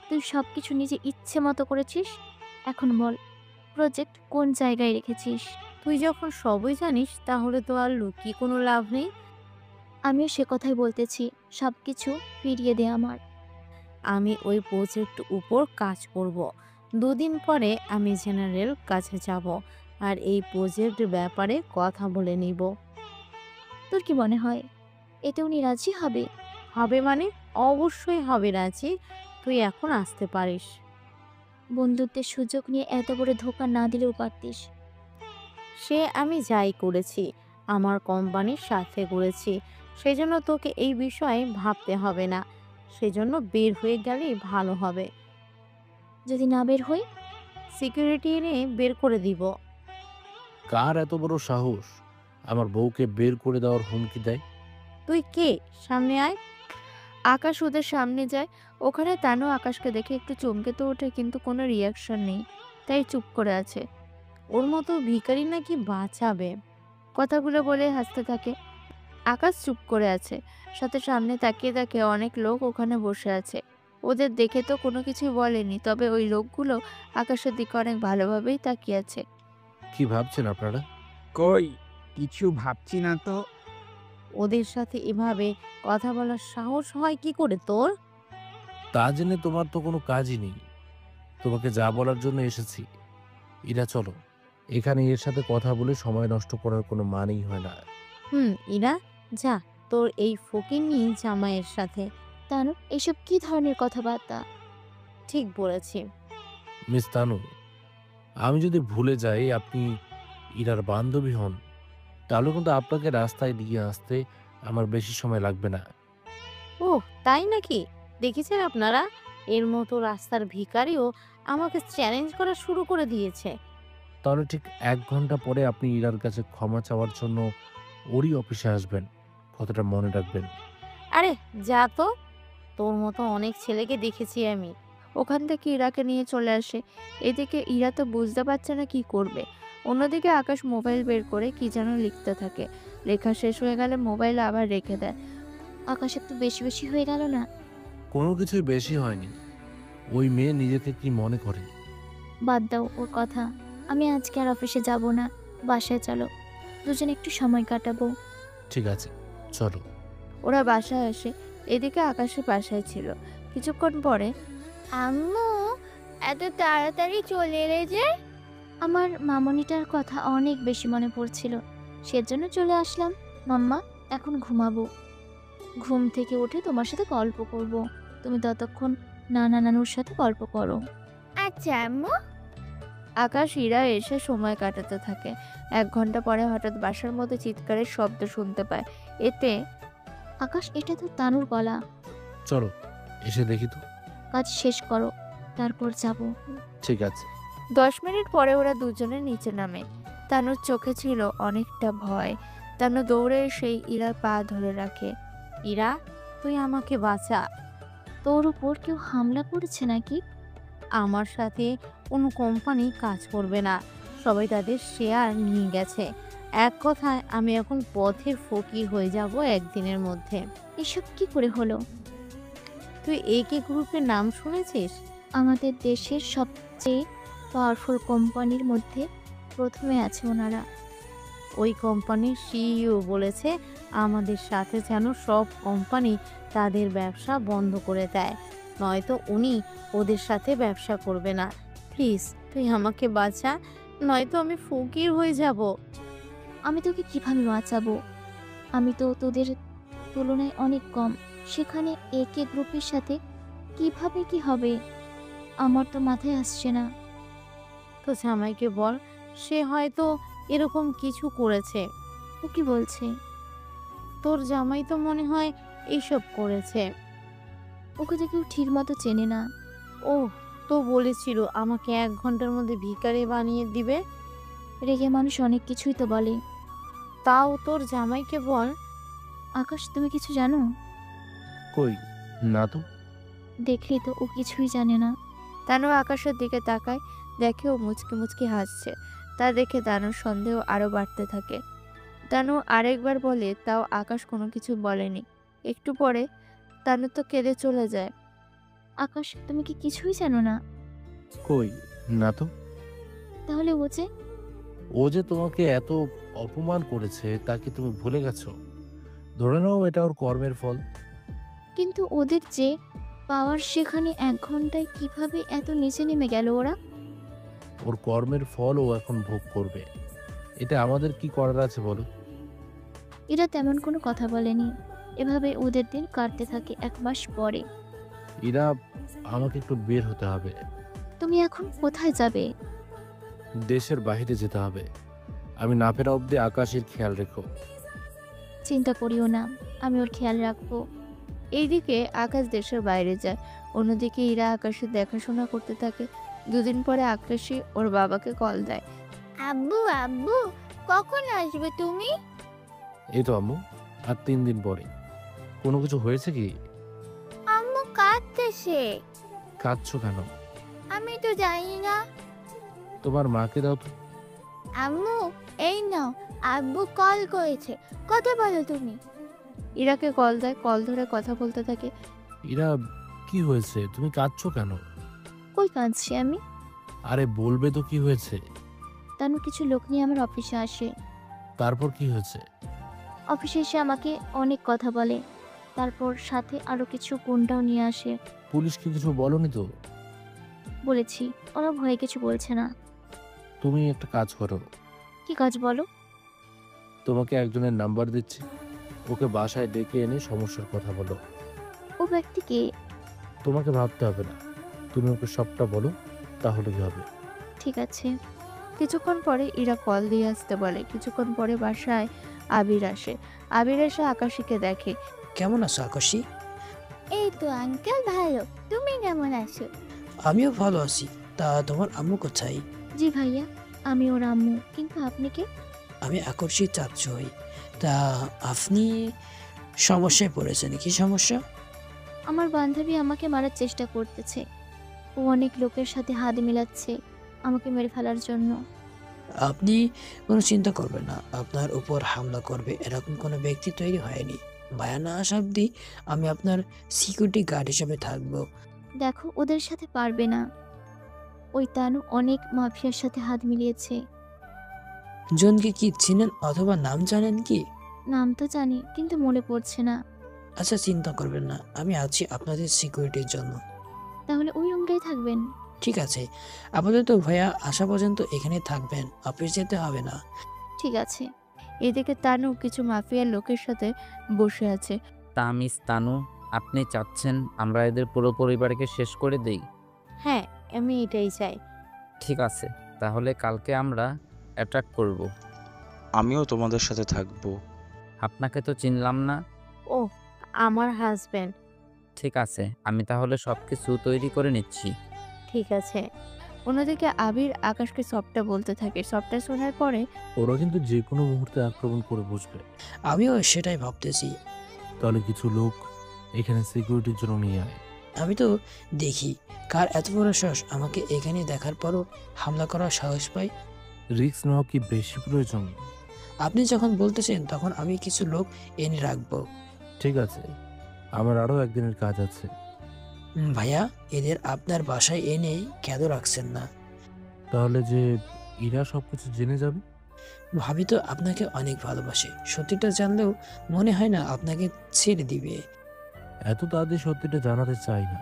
তুই সব কিছু নিজে ইচ্ছে মতো করেছিস। এখন বল, প্রজেক্ট কোন জায়গায় রেখেছিস? তুই যখন সবই জানিস তাহলে তো আর লুকিয়ে কোনো লাভ নেই। আমিও সে কথাই বলতেছি, সব কিছু ফিরিয়ে দে আমার। আমি ওই প্রজেক্ট উপর কাজ করব। 2 দিন পরে আমি জেনারেল কাছে যাব আর এই প্রজেক্ট ব্যাপারে কথা বলে নিব। তোর কি মনে হয় এতে উনি রাজি হবে? হবে মানে? অবশ্যই হবে রাজি। তুই এখন আসতে পারিস। বন্ধুত্বের সুযোগ নিয়ে এত বড় ধোঁকা না দিলেও পারতিস। সে আমি যাই করেছি আমার কোম্পানির সাথে করেছি, সেজন্য তোকে এই বিষয়ে ভাবতে হবে না। সেজন্য বের হয়ে গেলেই ভালো হবে। যদি না বের হই? সিকিউরিটি এনে বের করে দিব। কার এত বড় সাহস আমার বউকে বের করে দেওয়ার হুমকি দেয়? তুই কে? সামনে আয়। আকাশ ওদের সামনে যায়। ওখানে তানু আকাশকে দেখে একটু চমকে তো ওঠে, কিন্তু কোনো রিয়াকশন নেই, তাই চুপ করে আছে। ওর মতো ভিখারি নাকি বাঁচাবে? কথাগুলো বলে হাসতে থাকে। আকাশ চুপ করে আছে, সাথে সামনে তাকিয়ে দেখে অনেক লোক ওখানে বসে আছে। ওদের দেখে তো কোনো কিছুই বলেনি, তবে ওই লোকগুলো আকাশের দিকে অনেক ভালোভাবেই তাকিয়ে আছে। কি ভাবছেন আপনারা? কই কিছু ভাবছি না তো। ওদের সাথে এভাবে কথা বলার সাহস হয় কি করে তোর? তা জেনে তোমার তো কোনো কাজই নেই। তোমাকে যা বলার জন্য এসেছি। ইরা চলো, এখানে এর সাথে কথা বলে সময় নষ্ট করার কোনো মানেই হয় না। ইরা যা তোর এই ফকিন্নি জামাইয়ের সাথে। তানু, এসব কি ধরনের কথাবার্তা? ঠিক বলেছি। মিস তানু, আমি যদি ভুলে যাই আপনি ইরার বান্ধবী হন, তাহলে কিন্তু আপনাকে রাস্তায় দিয়ে আসতে আমার বেশি সময় লাগবে না। ওহ তাই নাকি? দেখেছেন আপনারা, এর মতো রাস্তার ভিখারিও আমাকে চ্যালেঞ্জ করা শুরু করে দিয়েছে। তাহলে ঠিক 1 ঘন্টা পরে আপনি ইরার কাছে ক্ষমা চাওয়ার জন্য ওরই অফিসে আসবেন। কথাটা মনে রাখবেন। আরে যা তো, তোর মতো অনেক ছেলেকে দেখেছি আমি। ওখান থেকে ইরাকে নিয়ে চলে আসে। এদিকে ইরা তো বুঝতে পারছে না কি করবে। অন্যদিকে আকাশ মোবাইল বের করে কি যেন লিখতে থাকে। লেখা শেষ হয়ে গেলে মোবাইল আবার রেখে দেয়। আকাশের তো বেশি বেশি হয়ে গেল না? কোনো কিছুই বেশি হয়নি। ওই মেয়ে নিজেকে কি মনে করে। বাদ দাও ওর কথা। আমি আজকে আর অফিসে যাব না, বাসায় চলো, দুজনে একটু সময় কাটাবো। ঠিক আছে, চলো। ওরা বাসায় আসে। এদিকে আকাশের বাসায় ছিল। কিছুক্ষণ পরে, আম্মু এত তাড়াতাড়ি চলে এলে যে? আমার মামনিটার কথা অনেক বেশি মনে পড়ছিল, সেজন্য চলে আসলাম। মাম্মা, এখন ঘুমাবো। ঘুম থেকে উঠে তোমার সাথে গল্প করব। তুমি ততক্ষণ নানা নানুর সাথে গল্প করো। আচ্ছা আম্মু। আকাশ ইরা এসে সময় কাটাতে থাকে। 1 ঘন্টা পরে হঠাৎ বাসার মধ্যে চিৎকারের শব্দ শুনতে পায়। এতে আকাশ, এটা তো তানুর গলা। চলো এসে দেখি তো। কাজ শেষ করো, তারপর যাব। ঠিক আছে। 10 মিনিট পরে ওরা দুজনে নিচে নামে। তানুর চোখে ছিল অনেকটা ভয়। তানু দৌড়ে সেই ইরার পা ধরে রাখে। ইরা, তুই আমাকে বাঁচা। তোর উপর কেউ হামলা করেছে নাকি? আমার সাথে কোনো কোম্পানি কাজ করবে না, সবাই তাদের শেয়ার নিয়ে গেছে। এক কথায় আমি এখন পথের ফকির হয়ে যাব একদিনের মধ্যে। এসব কি করে হলো? তুই একে গ্রুপের নাম শুনেছিস? আমাদের দেশের সবচেয়ে পাওয়ারফুল কোম্পানির মধ্যে প্রথমে আছে ওনারা। ওই কোম্পানির সিইও বলেছে আমাদের সাথে যেন সব কোম্পানি তাদের ব্যবসা বন্ধ করে দেয়, নয়তো উনি ওদের সাথে ব্যবসা করবে না। প্লিজ তুই আমাকে বাঁচা, নয়তো আমি ফকির হয়ে যাব। আমি তোকে কিভাবে বাঁচাবো? আমি তো তোদের তুলনায় অনেক কম, সেখানে একে গ্রুপের সাথে কিভাবে কি হবে আমার তো মাথায় আসছে না। তো জামাইকে বল, সে হয়তো এরকম কিছু করেছে। ও কি বলছে? তোর জামাই তো মনে হয় এইসব করেছে। ওকে তো কেউ ঠিক মতো চেনে না। ও তো বলেছিল আমাকে 1 ঘন্টার মধ্যে ভিখারি বানিয়ে দিবে। রেগে মানুষ অনেক কিছুই তো বলে। তাও তোর জামাইকে বল। আকাশ, তুমি কিছু জানো? কই না তো। দেখলি তো, ও কিছুই জানে না। তানু আকাশের দিকে তাকায়, দেখে ও মুচকি মুচকি হাসছে। তা দেখে তানুর সন্দেহ আরো বাড়তে থাকে। তানু আরেকবার বলে, তাও আকাশ কোনো কিছু বলেনি। একটু পরে তানু তো কেঁদে চলে যায়। আকাশ, তুমি কি কিছুই জানো না? কই না তো। তাহলে ও যে তোমাকে এত অপমান করেছে তা কি তুমি ভুলে গেছো? ধরে নাও এটা ওর কর্মের ফল। কিন্তু ওদের যে পাওয়ার সেখানে 1 ঘন্টায় কিভাবে এত নিচে নেমে গেল ওরা? ওর কর্মের ফল ও এখন ভোগ করবে। এতে আমাদের কি করার আছে বলো? এরা তেমন কোনো কথা বলেনি। এভাবে ওদের দিন কাটতে থাকে। 1 মাস পরে। ইরা, আমাকে একটু বের হতে হবে। তুমি এখন কোথায় যাবে? দেশের বাইরে যেতে হবে। আমি না ফেরা অবধি আকাশের খেয়াল রেখো। চিন্তা করিও না, আমি ওর খেয়াল রাখবো। এইদিকে আকাশ দেশের বাইরে যায়, অন্যদিকে ইরা আকাশের দেখাশোনা করতে থাকে। 2 দিন পরে আকাশী ওর বাবাকে কল দেয়। আব্বু আব্বু, কখন আসবে তুমি? এই তো আম্মু, আর 3 দিন পরে। কোনো কিছু হয়েছে কি? আম্মু কাঁদতেছে। কাঁদছো কেন? আমি তো জানি না। তোমার মাকে দাও তো। আম্মু এই নাও, আব্বু কল করেছে, কথা বলো তুমি। ইরাকে কল দেয়, কল ধরে কথা বলতে থাকে। ইরা, কি হয়েছে? তুমি কাঁদছো কেন? কই কাঁদছি আমি? আরে বলবে তো কি হয়েছে। তানু কিছু লোক নিয়ে আমার অফিসে আসে। তারপর কি হয়েছে? অফিসে এসে আমাকে অনেক কথা বলে। তারপর সাথে আরো কিছু গুন্ডাও নিয়ে আসে। পুলিশ কি কিছু বলনি তো? বলেছি, ওরা ভয়ে কিছু বলছে না। তুমি একটা কাজ করো, কি কাজ বলো? তোমাকে একজনের নাম্বার দিচ্ছি, ওকে বাসায় ডেকে এনে সমস্যার কথা বলো। ও ব্যক্তিকে? তোমাকে ভাবতে হবে না, তুমি ওকে সবটা বলো, তাহলে কি হবে। ঠিক আছে। কিছুক্ষণ পরে ইরা কল দিয়ে আসতে বলে। কিছুক্ষণ পরে বাসায় আবির আসে। আবির এসে আকাশীকে দেখে। কেমন আছো আকাশী? এই তো আঙ্কেল, ভালো। তুমি কেমন আছো? আমিও ভালো আছি। তা তোমার আম্মু কোথায়? জি ভাইয়া, আমি ওর আম্মু। কিন্তু আপনি কে? আমি আকর্ষিত চাচ্ছ হই। তা আপনি সমস্যায় পড়েছেন? কি সমস্যা? আমার বান্ধবী আমাকে মারার চেষ্টা করতেছে। ও অনেক লোকের সাথে হাত মিলাচ্ছে আমাকে মেরে ফেলার জন্য। আপনি কোনো চিন্তা করবেন না, আপনার উপর হামলা করবে এরকম কোনো ব্যক্তি তৈরি হয়নি। ভায়া না আসা অব্দি আমি আপনার সিকিউরিটি গার্ড হিসেবে থাকবো। দেখো, ওদের সাথে পারবে না। ওই তানু অনেক মাফিয়ার সাথে হাত মিলিয়েছে। জনকে কি চিনেন অথবা নাম জানেন কি? নাম তো জানি, কিন্তু মনে পড়ছে না। আচ্ছা, চিন্তা করবেন না, আমি আছি আপনাদের সিকিউরিটির জন্য। তাহলে ওই রুমটাই থাকবেন? ঠিক আছে, আপাতত ভাইয়া আসা পর্যন্ত এখানে থাকবেন, অফিস যেতে হবে না। ঠিক আছে। এদিকে তানু কিছু মাফিয়ার লোকের সাথে বসে আছে। তা মিস তানু, আপনি চাচ্ছেন আমরা এদের পুরো পরিবারকে শেষ করে দেই? হ্যাঁ, আমি এটাই চাই। ঠিক আছে, তাহলে কালকে আমরা অ্যাটাক করব। আমিও তোমাদের সাথে থাকবো। আপনাকে তো চিনলাম না। ও, আমার হাজবেন্ড। ঠিক আছে, আমি তাহলে সব কিছু তৈরি করে নিচ্ছি। ঠিক আছে। অন্যদিকে আবির আকাশকে সবটা বলতে থাকে। সবটা শোনার পরে ওরা কিন্তু যে কোনো মুহূর্তে আক্রমণ করে বসবে। আমিও সেটাই ভাবতেছি। তাহলে কিছু লোক এখানে সিকিউরিটির জন্য নিয়ে আয়। আমি তো দেখি কার এত বড় সাহস আমাকে এখানে দেখার পরও হামলা করার সাহস পাই। রিস্ক নেওয়া কি বেশি প্রয়োজন? আপনি যখন বলতেছেন তখন আমি কিছু লোক এনে রাখবো। ঠিক আছে, আমার আরো একদিনের কাজ আছে। ভাইয়া, এদের আপনার বাসায় এনে কেন রাখছেন না? তাহলে যে ইরা সবকিছু জেনে যাবে। ভাবি তো আপনাকে অনেক ভালোবাসে, সত্যিটা জানলেও মনে হয় না আপনাকে ছেড়ে দিবে। এত তাদের সত্যিটা জানাতে চাই না।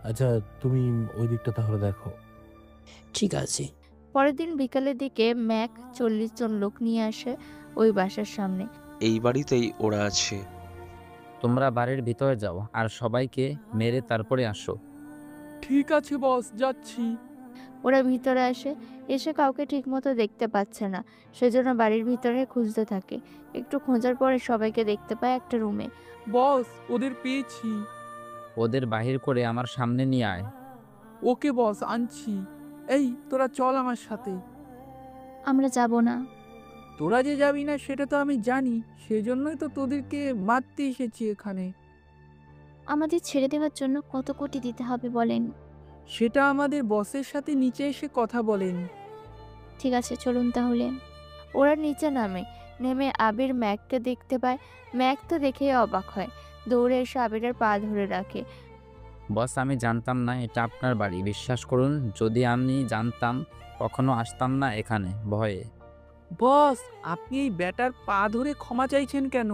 আচ্ছা, তুমি ওই দিকটা তাহলে দেখো। ঠিক আছে। পরের দিন বিকালের দিকে ম্যাক 40 জন লোক নিয়ে আসে ওই বাসার সামনে। এই বাড়িতেই ওরা আছে। তোমরা বাড়ির ভিতরে যাও আর সবাইকে মেরে তারপরে আসো। ঠিক আছে বস, যাচ্ছি। ওরা ভিতরে আসে, এসে কাউকে ঠিকমতো দেখতে পাচ্ছে না, সেজন্য বাড়ির ভিতরে খুঁজতে থাকে। একটু খোঁজার পরে সবাইকে দেখতে পায় একটা রুমে। বস, ওদের পেয়েছি। ওদের বাহির করে আমার সামনে নিয়ে আয়। ওকে বস, আনছি। এই তোরা চল আমার সাথে। আমরা যাব না। তোরা যে যাবি না সেটা তো আমি জানি, সেজন্যই তো তোদেরকে মারতে এসেছি এখানে। আমাদের ছেড়ে দেওয়ার জন্য কত কোটি দিতে হবে বলেন? সেটা আমাদের বসের সাথে নিচে এসে কথা বলেন। ঠিক আছে, চলুন তাহলে। ওরা নিচে নামে। নেমে আবির ম্যাককে দেখতে পায়। ম্যাক তো দেখেই অবাক হয়, দৌড়ে এসে আবিরের পা ধরে রাখে। বস, আমি জানতাম না এটা আপনার বাড়ি। বিশ্বাস করুন, যদি আমি জানতাম কখনো আসতাম না এখানে ভয়ে। বস, আপনি এই ব্যাটার পা ধরে ক্ষমা চাইছেন কেন?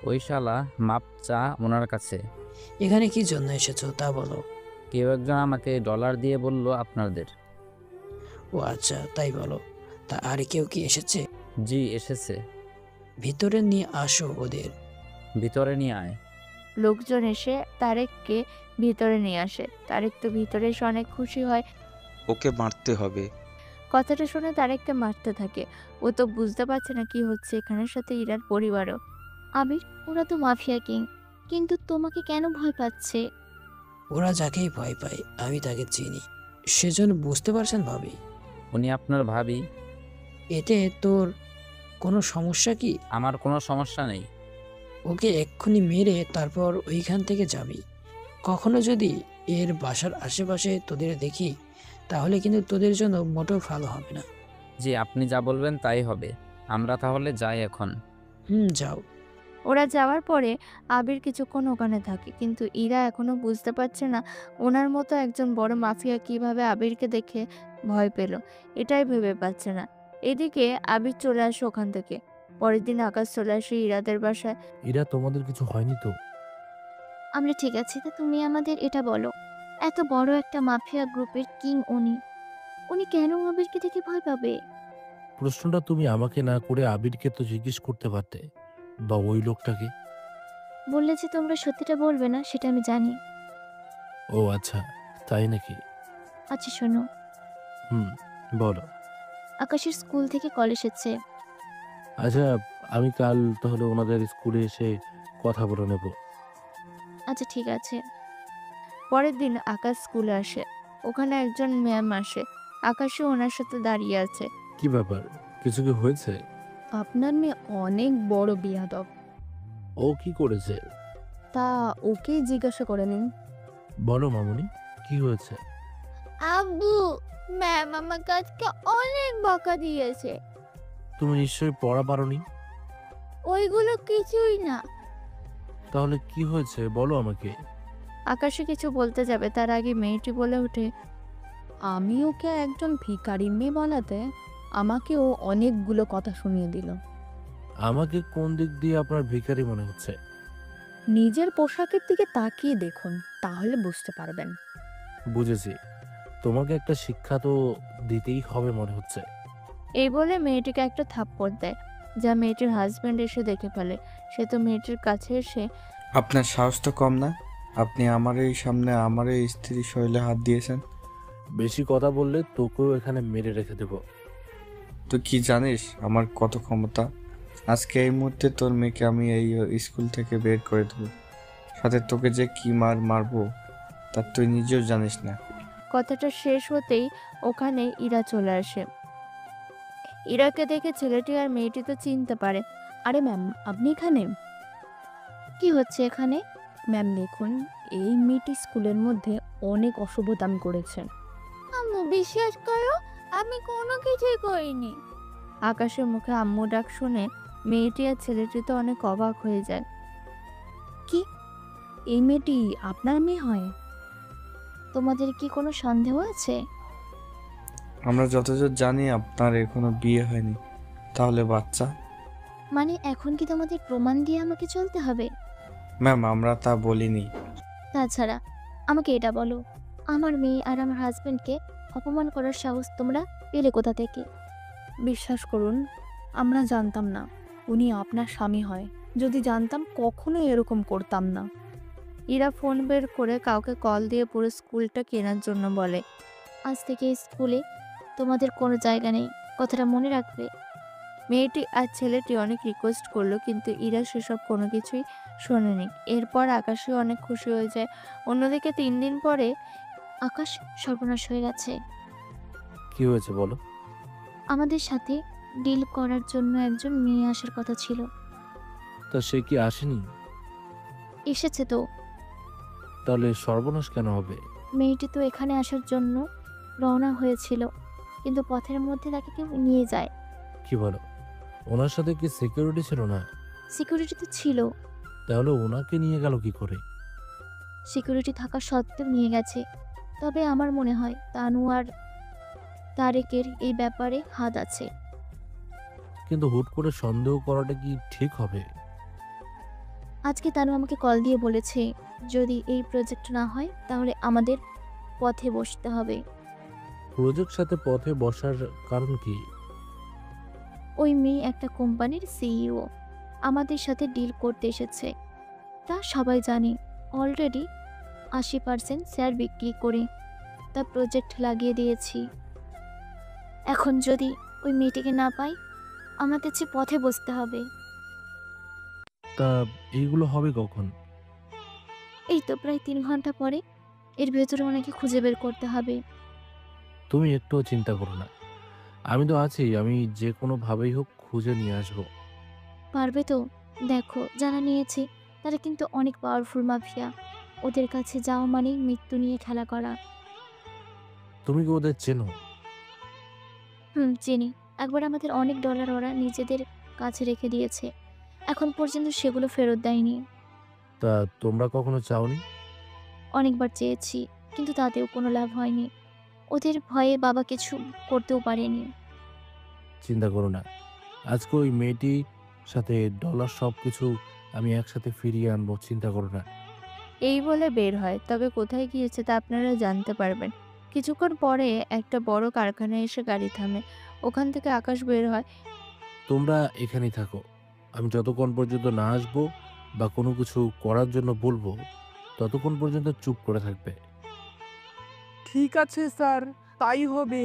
ওই শালা মাপ চা ওনার কাছে। এখানে কি জন্য এসেছো তা বলো। কেউ একজন আমাকে ডলার দিয়ে বলল আপনাদের। ও আচ্ছা, তাই বলো। তা আর কেউ কি এসেছে? জি এসেছে। ভিতরে নিয়ে আসো ওদের। ভিতরে নিয়ে আয়। লোকজন এসে তারেককে ভিতরে নিয়ে আসে। তারেক তো ভিতরে এসে অনেক খুশি হয়। ওকে মারতে হবে। কথাটা শুনে তারেককে মারতে থাকে। ও তো বুঝতে পারছে না কি হচ্ছে এখানের, সাথে ইরার পরিবারও। আবির, ওরা তো মাফিয়া কিং, কিন্তু তোমাকে কেন ভয় পাচ্ছে? ওরা যাকেই ভয় পায় আমি তাকে চিনি, সেজন্য বুঝতে পারছেন ভাবি? উনি আপনার ভাবি? এতে তোর কোনো সমস্যা কি? আমার কোনো সমস্যা নেই। ওকে এক্ষুনি মেরে তারপর ওইখান থেকে যাবি। কখনো যদি এর বাসার আশেপাশে তোদের দেখি তাহলে কিন্তু তোদের জন্য মোটেও ভালো হবে না। জি আপনি যা বলবেন তাই হবে। আমরা তাহলে যাই এখন। যাও। ওরা যাওয়ার পরে আবির কিছুক্ষণ ওখানে থাকে, কিন্তু ইরা এখনো বুঝতে পারছে না ওনার মতো একজন বড় মাফিয়া কিভাবে আবিরকে দেখে ভয় পেল। এটাই ভেবে পাচ্ছে না। এদিকে আবির চলে আসে ওখান থেকে। পরের দিন আকাশ চলে আসে ইরাদের বাসায়। ইরা, তোমাদের কিছু হয়নি তো? আমরা ঠিক আছি। তা তুমি আমাদের এটা বলো, এত বড় একটা মাফিয়া গ্রুপের কিং উনি, উনি কেন আবিরকে দেখে ভয় পাবে? প্রশ্নটা তুমি আমাকে না করে আবিরকে তো জিজ্ঞেস করতে পারতে, বা ওই লোকটাকে। বললে যে তোমরা সত্যিটা বলবে না, সেটা আমি জানি। ও আচ্ছা, তাই নাকি? আচ্ছা শোনো, বলো। আকাশের স্কুল থেকে কল এসেছে। আচ্ছা, আমি কাল তাহলে ওনাদের স্কুলে এসে কথা বলে নেব। আচ্ছা ঠিক আছে। পরের দিন আকাশ স্কুলে আসে। ওখানে একজন ম্যাম আসে। আকাশও ওনার সাথে দাঁড়িয়ে আছে। কি ব্যাপার, কিছু কি হয়েছে? আপনার মেয়ে অনেক বড় বিয়াদব। ও কি করেছে? তা ওকেই জিজ্ঞাসা করে নিন। বলো মামুনি, কি হয়েছে? আব্বু, ম্যাম আমাকে আজকে অনেক বকা দিয়েছে। তুমি নিশ্চয়ই পড়া পারোনি। ওইগুলো কিছুই না। তাহলে কি হয়েছে বলো আমাকে। আকাশে কিছু বলতে যাবে তার আগে মেয়েটি বলে ওঠে, আমি ওকে একজন ভিখারি মেয়ে বলাতে আমাকে ও অনেকগুলো কথা শুনিয়ে দিল। আমাকে কোন দিক দিয়ে আপনার ভিখারি মনে হচ্ছে? নিজের পোশাকের দিকে তাকিয়ে দেখুন, তাহলে বুঝতে পারবেন। বুঝেছি, তোমাকে একটা শিক্ষা তো দিতেই হবে মনে হচ্ছে। এই বলে মেয়েটিকে একটা থাপ্পড় দেয়, যা মেয়েটির হাজবেন্ড এসে দেখে ফেলে। সে তো মেয়েটির কাছে এসে, আপনার সাহস তো কম না, আপনি আমার এই সামনে আমার এই স্ত্রীর শরীরে হাত দিয়েছেন। বেশি কথা বললে তোকেও এখানে মেরে রেখে দেব। তুই কি জানিস আমার কত ক্ষমতা? আজকে এই মুহূর্তে তোর মেয়েকে আমি এই স্কুল থেকে বের করে দেবো, সাথে তোকে যে কি মারবো তা তুই নিজেও জানিস না। কথাটা শেষ হতেই ওখানে ইরা চলে আসে। ইরাকে দেখে ছেলেটি আর মেয়েটি তো চিনতে পারে। আরে ম্যাম, আপনি এখানে? কি হচ্ছে এখানে? ম্যাম দেখুন, এই মেয়েটি স্কুলের মধ্যে অনেক অশুভতাম করেছে। আম্মু বিশ্বাস করো, আমি কোনো কিছুই করিনি। আকাশের মুখে আম্মু ডাক শুনে মেয়েটি আর ছেলেটি তো অনেক অবাক হয়ে যায়। কি, এই মেয়েটি আপনার মেয়ে হয়? তোমাদের কি কোনো সন্দেহ আছে? আমরা যতদূর জানি আপনার এখনো বিয়ে হয়নি, তাহলে বাচ্চা? মানে এখন কি তোমাদের প্রমাণ দিয়ে আমাকে চলতে হবে? ম্যাম আমরা তা বলিনি। তাছাড়া আমাকে এটা বলো, আমার মেয়ে আর আমার হাজবেন্ডকে অপমান করার সাহস তোমরা পেলে কোথা থেকে? বিশ্বাস করুন, আমরা জানতাম না উনি আপনার স্বামী হয়। যদি জানতাম কখনো এরকম করতাম না। ইরা ফোন বের করে কাউকে কল দিয়ে পুরো স্কুলটা কেনার জন্য বলে। আজ থেকে স্কুলে তোমাদের কোনো জায়গা নেই, কথাটা মনে রাখবে। মেয়েটি আর ছেলেটি অনেক রিকোয়েস্ট করলো, কিন্তু ইরা সেসব কোনো কিছুই শোনেনি। এরপর আকাশও অনেক খুশি হয়ে যায়। অন্যদিকে 3 দিন পরে আকাশ সর্বনাশ হয়ে গেছে। কি হয়েছে বলো। আমাদের সাথে ডিল করার জন্য একজন মেয়ে আসার কথা ছিল। তা সে কি আসেনি? এসেছে তো। তাহলে সর্বনাশ কেন হবে? মেয়েটি তো এখানে আসার জন্য রওনা হয়েছিল, কিন্তু পথের মধ্যে তাকে কেউ নিয়ে যায়। কি বলো, ওনার সাথে কি সিকিউরিটি ছিল না? সিকিউরিটি তো ছিল। তাহলে ওনাকে নিয়ে গেল কি করে? সিকিউরিটি থাকা সত্ত্বেও নিয়ে গেছে। তবে আমার মনে হয় তানু আর তারেকের এই ব্যাপারে হাত আছে। কিন্তু হুট করে সন্দেহ করাটা কি ঠিক হবে? আজকে তানু আমাকে কল দিয়ে বলেছে যদি এই প্রজেক্ট না হয় তাহলে আমাদের পথে বসতে হবে। প্রজেক্ট সাথে পথে বসার কারণ কি? ওই মেয়ে একটা কোম্পানির সিইও আমাদের সাথে ডিল করতে এসেছে। তা সবাই জানে অলরেডি 80% শেয়ার বিক্রি করে তা প্রজেক্ট লাগিয়ে দিয়েছি। এখন যদি ওই মেয়েটিকে না পাই আমাদের যে পথে বসতে হবে। তা এইগুলো হবে কখন? এই তো প্রায় 3 ঘন্টা পরে। এর ভেতরে ওনাকে খুঁজে বের করতে হবে। তুমি একটুও চিন্তা করো না, আমি তো আছি। আমি যে কোনোভাবেই হোক খুঁজে নিয়ে আসবো। পারবে তো? দেখো যারা নিয়েছে তারা কিন্তু অনেক পাওয়ারফুল মাফিয়া। ওদের কাছে যাওয়া মানেই মৃত্যু নিয়ে খেলা করা। তুমি কি ওদের চেনো? চিনি। একবার আমাদের অনেক ডলার ওরা নিজেদের কাছে রেখে দিয়েছে। এখন পর্যন্ত সেগুলো ফেরত দেয়নি। তা তোমরা কখনো চাওনি? অনেকবার চেয়েছি কিন্তু তাতেও কোনো লাভ হয়নি। ওদের ভয়ে বাবা কিছু করতেও পারেনি। চিন্তা করো না, আজকে ওই মেয়েটির সাথে ডলার সবকিছু আমি একসাথে ফিরিয়ে আনবো, চিন্তা করো না। এই বলে বের হয়, তবে কোথায় গিয়েছে তা আপনারা জানতে পারবেন। কিছুক্ষণ পরে একটা বড় কারখানায় এসে গাড়ি থামে। ওখান থেকে আকাশ বের হয়। তোমরা এখানেই থাকো, আমি যতক্ষণ পর্যন্ত না আসবো বা কোনো কিছু করার জন্য বলবো ততক্ষণ পর্যন্ত চুপ করে থাকবে। ঠিক আছে স্যার, তাই হবে।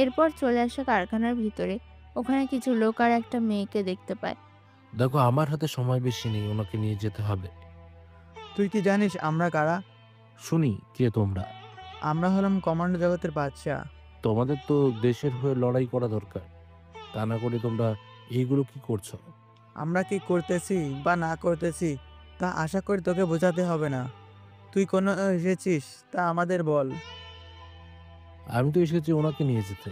এরপর চলে আসে কারখানার ভিতরে। ওখানে কিছু লোক আর একটা মেয়েকে দেখতে পায়। দেখো আমার হাতে সময় বেশি নেই, ওনাকে নিয়ে যেতে হবে। তুই কি জানিস আমরা কারা? শুনি, কে তোমরা? আমরা হলাম কমান্ডো জগতের বাদশা। তোমাদের তো দেশের হয়ে লড়াই করা দরকার, তা না করে তোমরা এইগুলো কি করছো? আমরা কি করতেছি বা না করতেছি তা আশা করি তোকে বোঝাতে হবে না। তুই কোনো এসেছিস তা আমাদের বল। আমি তো এসেছি ওনাকে নিয়ে যেতে।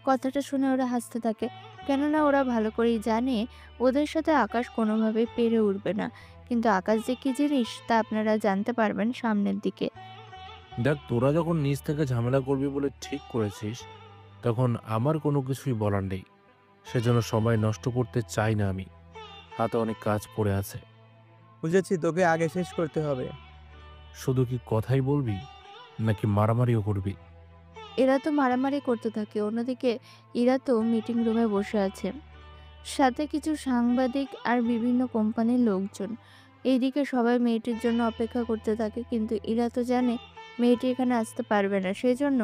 কথাটা শুনে ওরা হাসতে থাকে, কেননা ওরা ভালো করেই জানে ওদের সাথে আকাশ কোনোভাবেই পেরে উঠবে না। কিন্তু আকাশ যে কি জিনিস তা আপনারা জানতে পারবেন সামনের দিকে। দেখ, তোরা যখন নিজ থেকে ঝামেলা করবি বলে ঠিক করেছিস, তখন আমার কোনো কিছুই বলার নেই। সেজন্য সময় নষ্ট করতে চাই না আমি। হাতে অনেক কাজ পড়ে আছে। বুঝেছি, তোকে আগে শেষ করতে হবে। শুধু কি কথাই বলবি নাকি মারামারিও করবি? এরা তো মারামারি করতে থাকে, অন্যদিকে এরা তো মিটিং রুমে বসে আছে, সাথে কিছু সাংবাদিক আর বিভিন্ন কোম্পানির লোকজন। এইদিকে সবাই মেয়েটির জন্য অপেক্ষা করতে থাকে, কিন্তু এরা তো জানে মেয়েটি এখানে আসতে পারবে না। সেই জন্য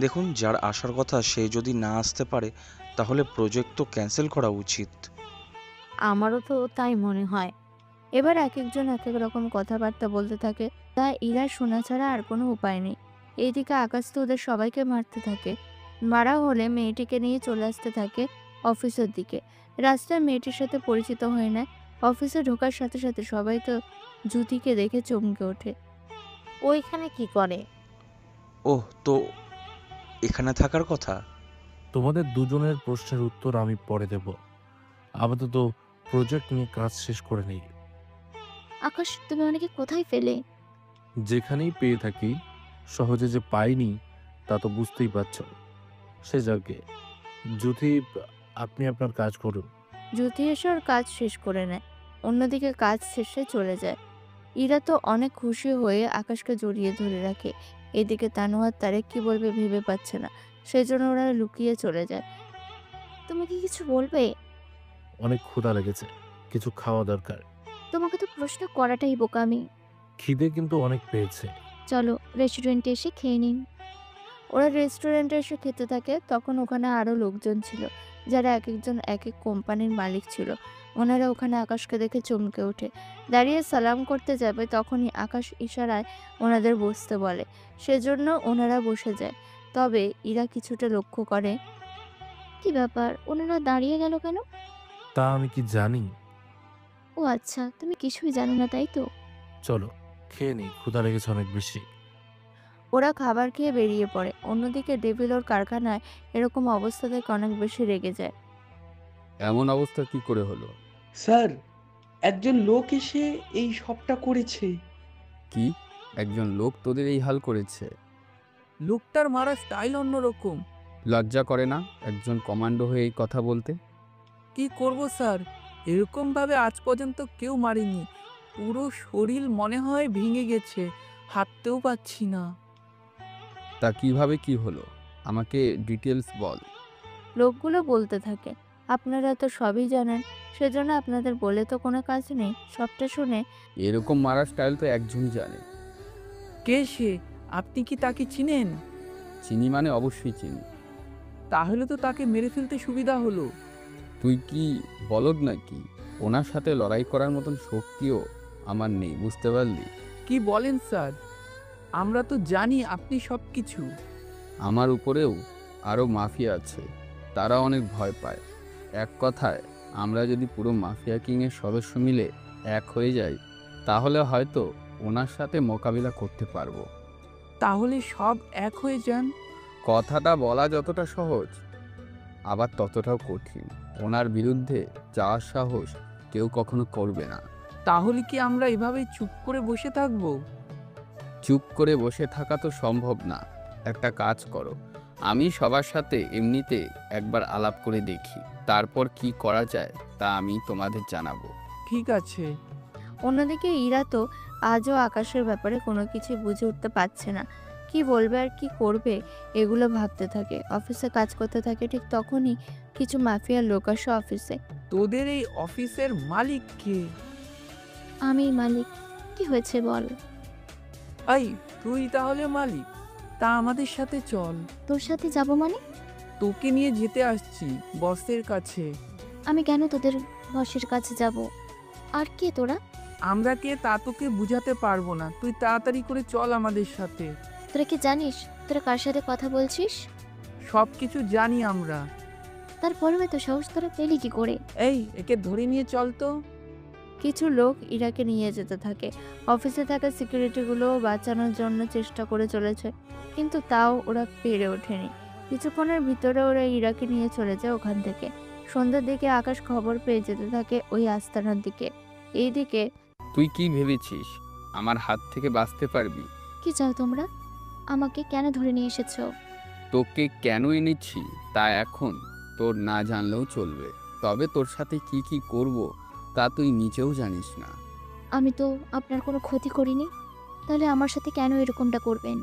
দেখুন, যার আসার কথা সে যদি না আসতে পারে তাহলে প্রজেক্ট তো ক্যান্সেল করা উচিত। আমারও তো তাই মনে হয়। এবার এক একজন এক এক রকম কথাবার্তা বলতে থাকে, তা ইরা শোনা ছাড়া আর কোনো উপায় নেই। এইদিকে আকাশ তো ওদের সবাইকে মারতে থাকে। মারা হলে মেয়েটিকে নিয়ে চলে আসতে থাকে অফিসের দিকে। রাস্তায় মেয়েটির সাথে পরিচিত হয়ে নেয়। অফিসে ঢোকার সাথে সাথে সবাই তো জ্যোতিকে দেখে চমকে ওঠে। ওইখানে কি করে? ওহ, তো এখানে থাকার কথা। তোমাদের দুজনের প্রশ্নের উত্তর আমি পরে দেব। আপাতত প্রজেক্ট নিয়ে কাজ শেষ করে নেই। আকাশ তুমি অনেকে কোথায় ফেলে? যেখানেই পেয়ে থাকি, সহজে যে পাইনি তা তো বুঝতেই পারছো। সে যাকে জ্যোতি, আপনি আপনার কাজ করুন। জ্যোতি এসে ওর কাজ শেষ করে নেয়, অন্যদিকে কাজ শেষে চলে যায়। ইরা তো অনেক খুশি হয়ে আকাশকে জড়িয়ে ধরে রাখে। এদিকে তানু আর তারেক কি বলবে ভেবে পাচ্ছে না, সেজন্য ওরা লুকিয়ে চলে যায়। তুমি কি কিছু বলবে? অনেক ক্ষুধা লেগেছে, কিছু খাওয়া দরকার। তোমাকে তো প্রশ্ন করাটাই বোকামি। খিদে কিন্তু অনেক পেয়েছে। চলো রেস্টুরেন্টে এসে খেয়ে নিন। ওরা রেস্টুরেন্টে এসে খেতে থাকে। তখন ওখানে আরও লোকজন ছিল, যারা এক একজন এক এক কোম্পানির মালিক ছিল। ওনারা ওখানে আকাশকে দেখে চমকে ওঠে, দাঁড়িয়ে সালাম করতে যাবে, তখনই আকাশ ইশারায় ওনাদের বসতে বলে। সেজন্য ওনারা বসে যায়। তবে ইরা কিছুটা লক্ষ্য করে, কি ব্যাপার ওনারা দাঁড়িয়ে গেল কেন? তা আমি কি জানি? ও আচ্ছা, তুমি কিছুই জানো না তাই তো। চলো খেয়ে নিই, ক্ষুধা লেগেছে অনেক বেশি। ওরা খাবার খেয়ে বেরিয়ে পড়ে। অন্যদিকে ডেভিল ওর কারখানায় এরকম অবস্থা থেকে অনেক বেশি রেগে যায়। এমন অবস্থা কি করে হলো? স্যার, একজন লোক এসে এই সবটা করেছে। কি? একজন লোক তোদের এই হাল করেছে? লোকটার মারা স্টাইল লজ্জা করে না একজন কমান্ডো হয়ে এই কথা বলতে? কি করব স্যার, এরকমভাবে আজ পর্যন্ত কেউ মারেনি। পুরো শরীর মনে হয় ভেঙে গেছে, হাঁটতেও পাচ্ছি না। তা কিভাবে কি হলো? আমাকে ডিটেলস বল। লোকগুলো বলতে থাকে, আপনারা তো সবই জানেন, সেজন্য আপনাদের বলে তো কোনো কাজ নেই। সবটা শুনে এরকম মারার স্টাইল তো একজন জানে। কে সে? আপনি কি তাকে চিনেন? চিনি মানে অবশ্যই চিনি। তাহলে তো তাকে মেরে ফেলতে সুবিধা হলো। তুই কি বলদ নাকি? ওনার সাথে লড়াই করার মতন শক্তিও আমার নেই, বুঝতে পারলি? কি বলেন স্যার? আমরা তো জানি আপনি সব কিছু। আমার উপরেও আরও মাফিয়া আছে, তারা অনেক ভয় পায়। এক কথায়, আমরা যদি পুরো মাফিয়া কিংয়ের সদস্য মিলে এক হয়ে যাই, তাহলে হয়তো ওনার সাথে মোকাবিলা করতে পারবো। তাহলে সব এক হয়ে যান। কথাটা বলা যতটা সহজ, আবার ততটাও কঠিন। ওনার বিরুদ্ধে যাওয়ার সাহস কেউ কখনো করবে না। তাহলে কি আমরা এভাবে চুপ করে বসে থাকবো? চুপ করে বসে থাকা তো সম্ভব না। একটা কাজ করো, আমি সবার সাথে এমনিতে একবার আলাপ করে দেখি, তারপর কি করা যায় তা আমি তোমাদের জানাবো। ঠিক আছে। অন্যদিকে ইরা তো আজও আকাশের ব্যাপারে কোনো কিছু বুঝে উঠতে পারছে না। কি বলবে আর কি করবে এগুলো ভাবতে থাকে। অফিসে কাজ করতে থাকে, ঠিক তখনই কিছু মাফিয়ার লোক আসে অফিসে। তোদের এই অফিসের মালিক কে? আমি মালিক। কি হয়েছে বল? এই, তুই তাহলে মালিক? তা আমাদের সাথে চল। তোর সাথে যাব মানে? তোকে নিয়ে যেতে আসছি বসের কাছে। আমি কেন তোদের বসের কাছে যাব? আর কে তোরা? আমরা কে তা তোকে বুঝাতে পারবো না, তুই তাড়াতাড়ি করে চল আমাদের সাথে। তোরা কি জানিস তোরা কার সাথে কথা বলছিস? সব কিছু জানি আমরা। তারপরেও এত সাহস তোরা পেলি কি করে? এই, একে ধরে নিয়ে চল তো। কিছু লোক ইরাকে নিয়ে যেতে থাকে। অফিসে থাকা সিকিউরিটিগুলোও বাঁচানোর জন্য চেষ্টা করে চলেছে, কিন্তু তাও ওরা পেরে ওঠেনি। কিছুক্ষণের ভিতরে ওরা ইরাকে নিয়ে চলে যায় ওখান থেকে। সন্ধ্যার দিকে আকাশ খবর পেয়ে যেতে থাকে ওই আস্তানার দিকে। এইদিকে তুই কি ভেবেছিস আমার হাত থেকে বাঁচতে পারবি? কি চাও তোমরা? আমাকে কেন ধরে নিয়ে এসেছো? তোকে কেন এনেছি তা এখন তোর না জানলেও চলবে। তবে তোর সাথে কি কি করব তা তুই নিজেও জানিস না। আমি তো আপনার কোনো ক্ষতি করিনি, তাহলে আমার সাথে কেন এরকমটা করবেন?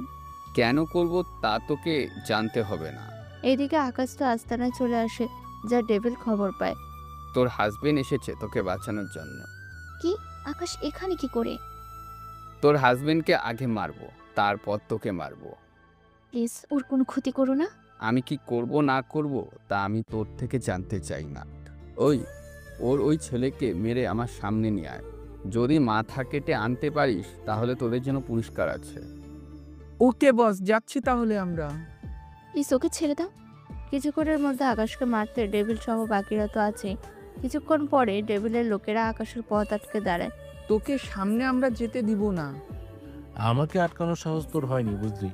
কেন করব তা তোকে জানতে হবে না। এইদিকে আকাশ তো আস্তানায় চলে আসে, যা ডেভিল খবর পায়। তোর হাজবেন্ড এসেছে তোকে বাঁচানোর জন্য। কি? আকাশ এখানে কি করে? তোর হাজবেন্ডকে আগে মারবো, তারপর তোকে মারবো। প্লিজ ওর কোনো ক্ষতি করো না। আমি কি করব না করব তা আমি তোর থেকে জানতে চাই না। ওই ছেলেকে মেরে আমার সামনে নিয়ে আয়। যদি মাথা কেটে আনতে পারিস তাহলে তোদের জন্য পুরস্কার আছে। ওকে বস, যাচ্ছি তাহলে আমরা। প্লিজ ওকে ছেড়ে দাও। কিছুক্ষণের মধ্যে আকাশকে মারতে ডেভিল সহ বাকিরা তো আছে। কিছুক্ষণ পরে ডেভিলের লোকেরা আকাশের পথ আটকে দাঁড়ায়। তোকে সামনে আমরা যেতে দিব না। আমাকে আটকানোর সাহস তোর হয়নি, বুঝলি?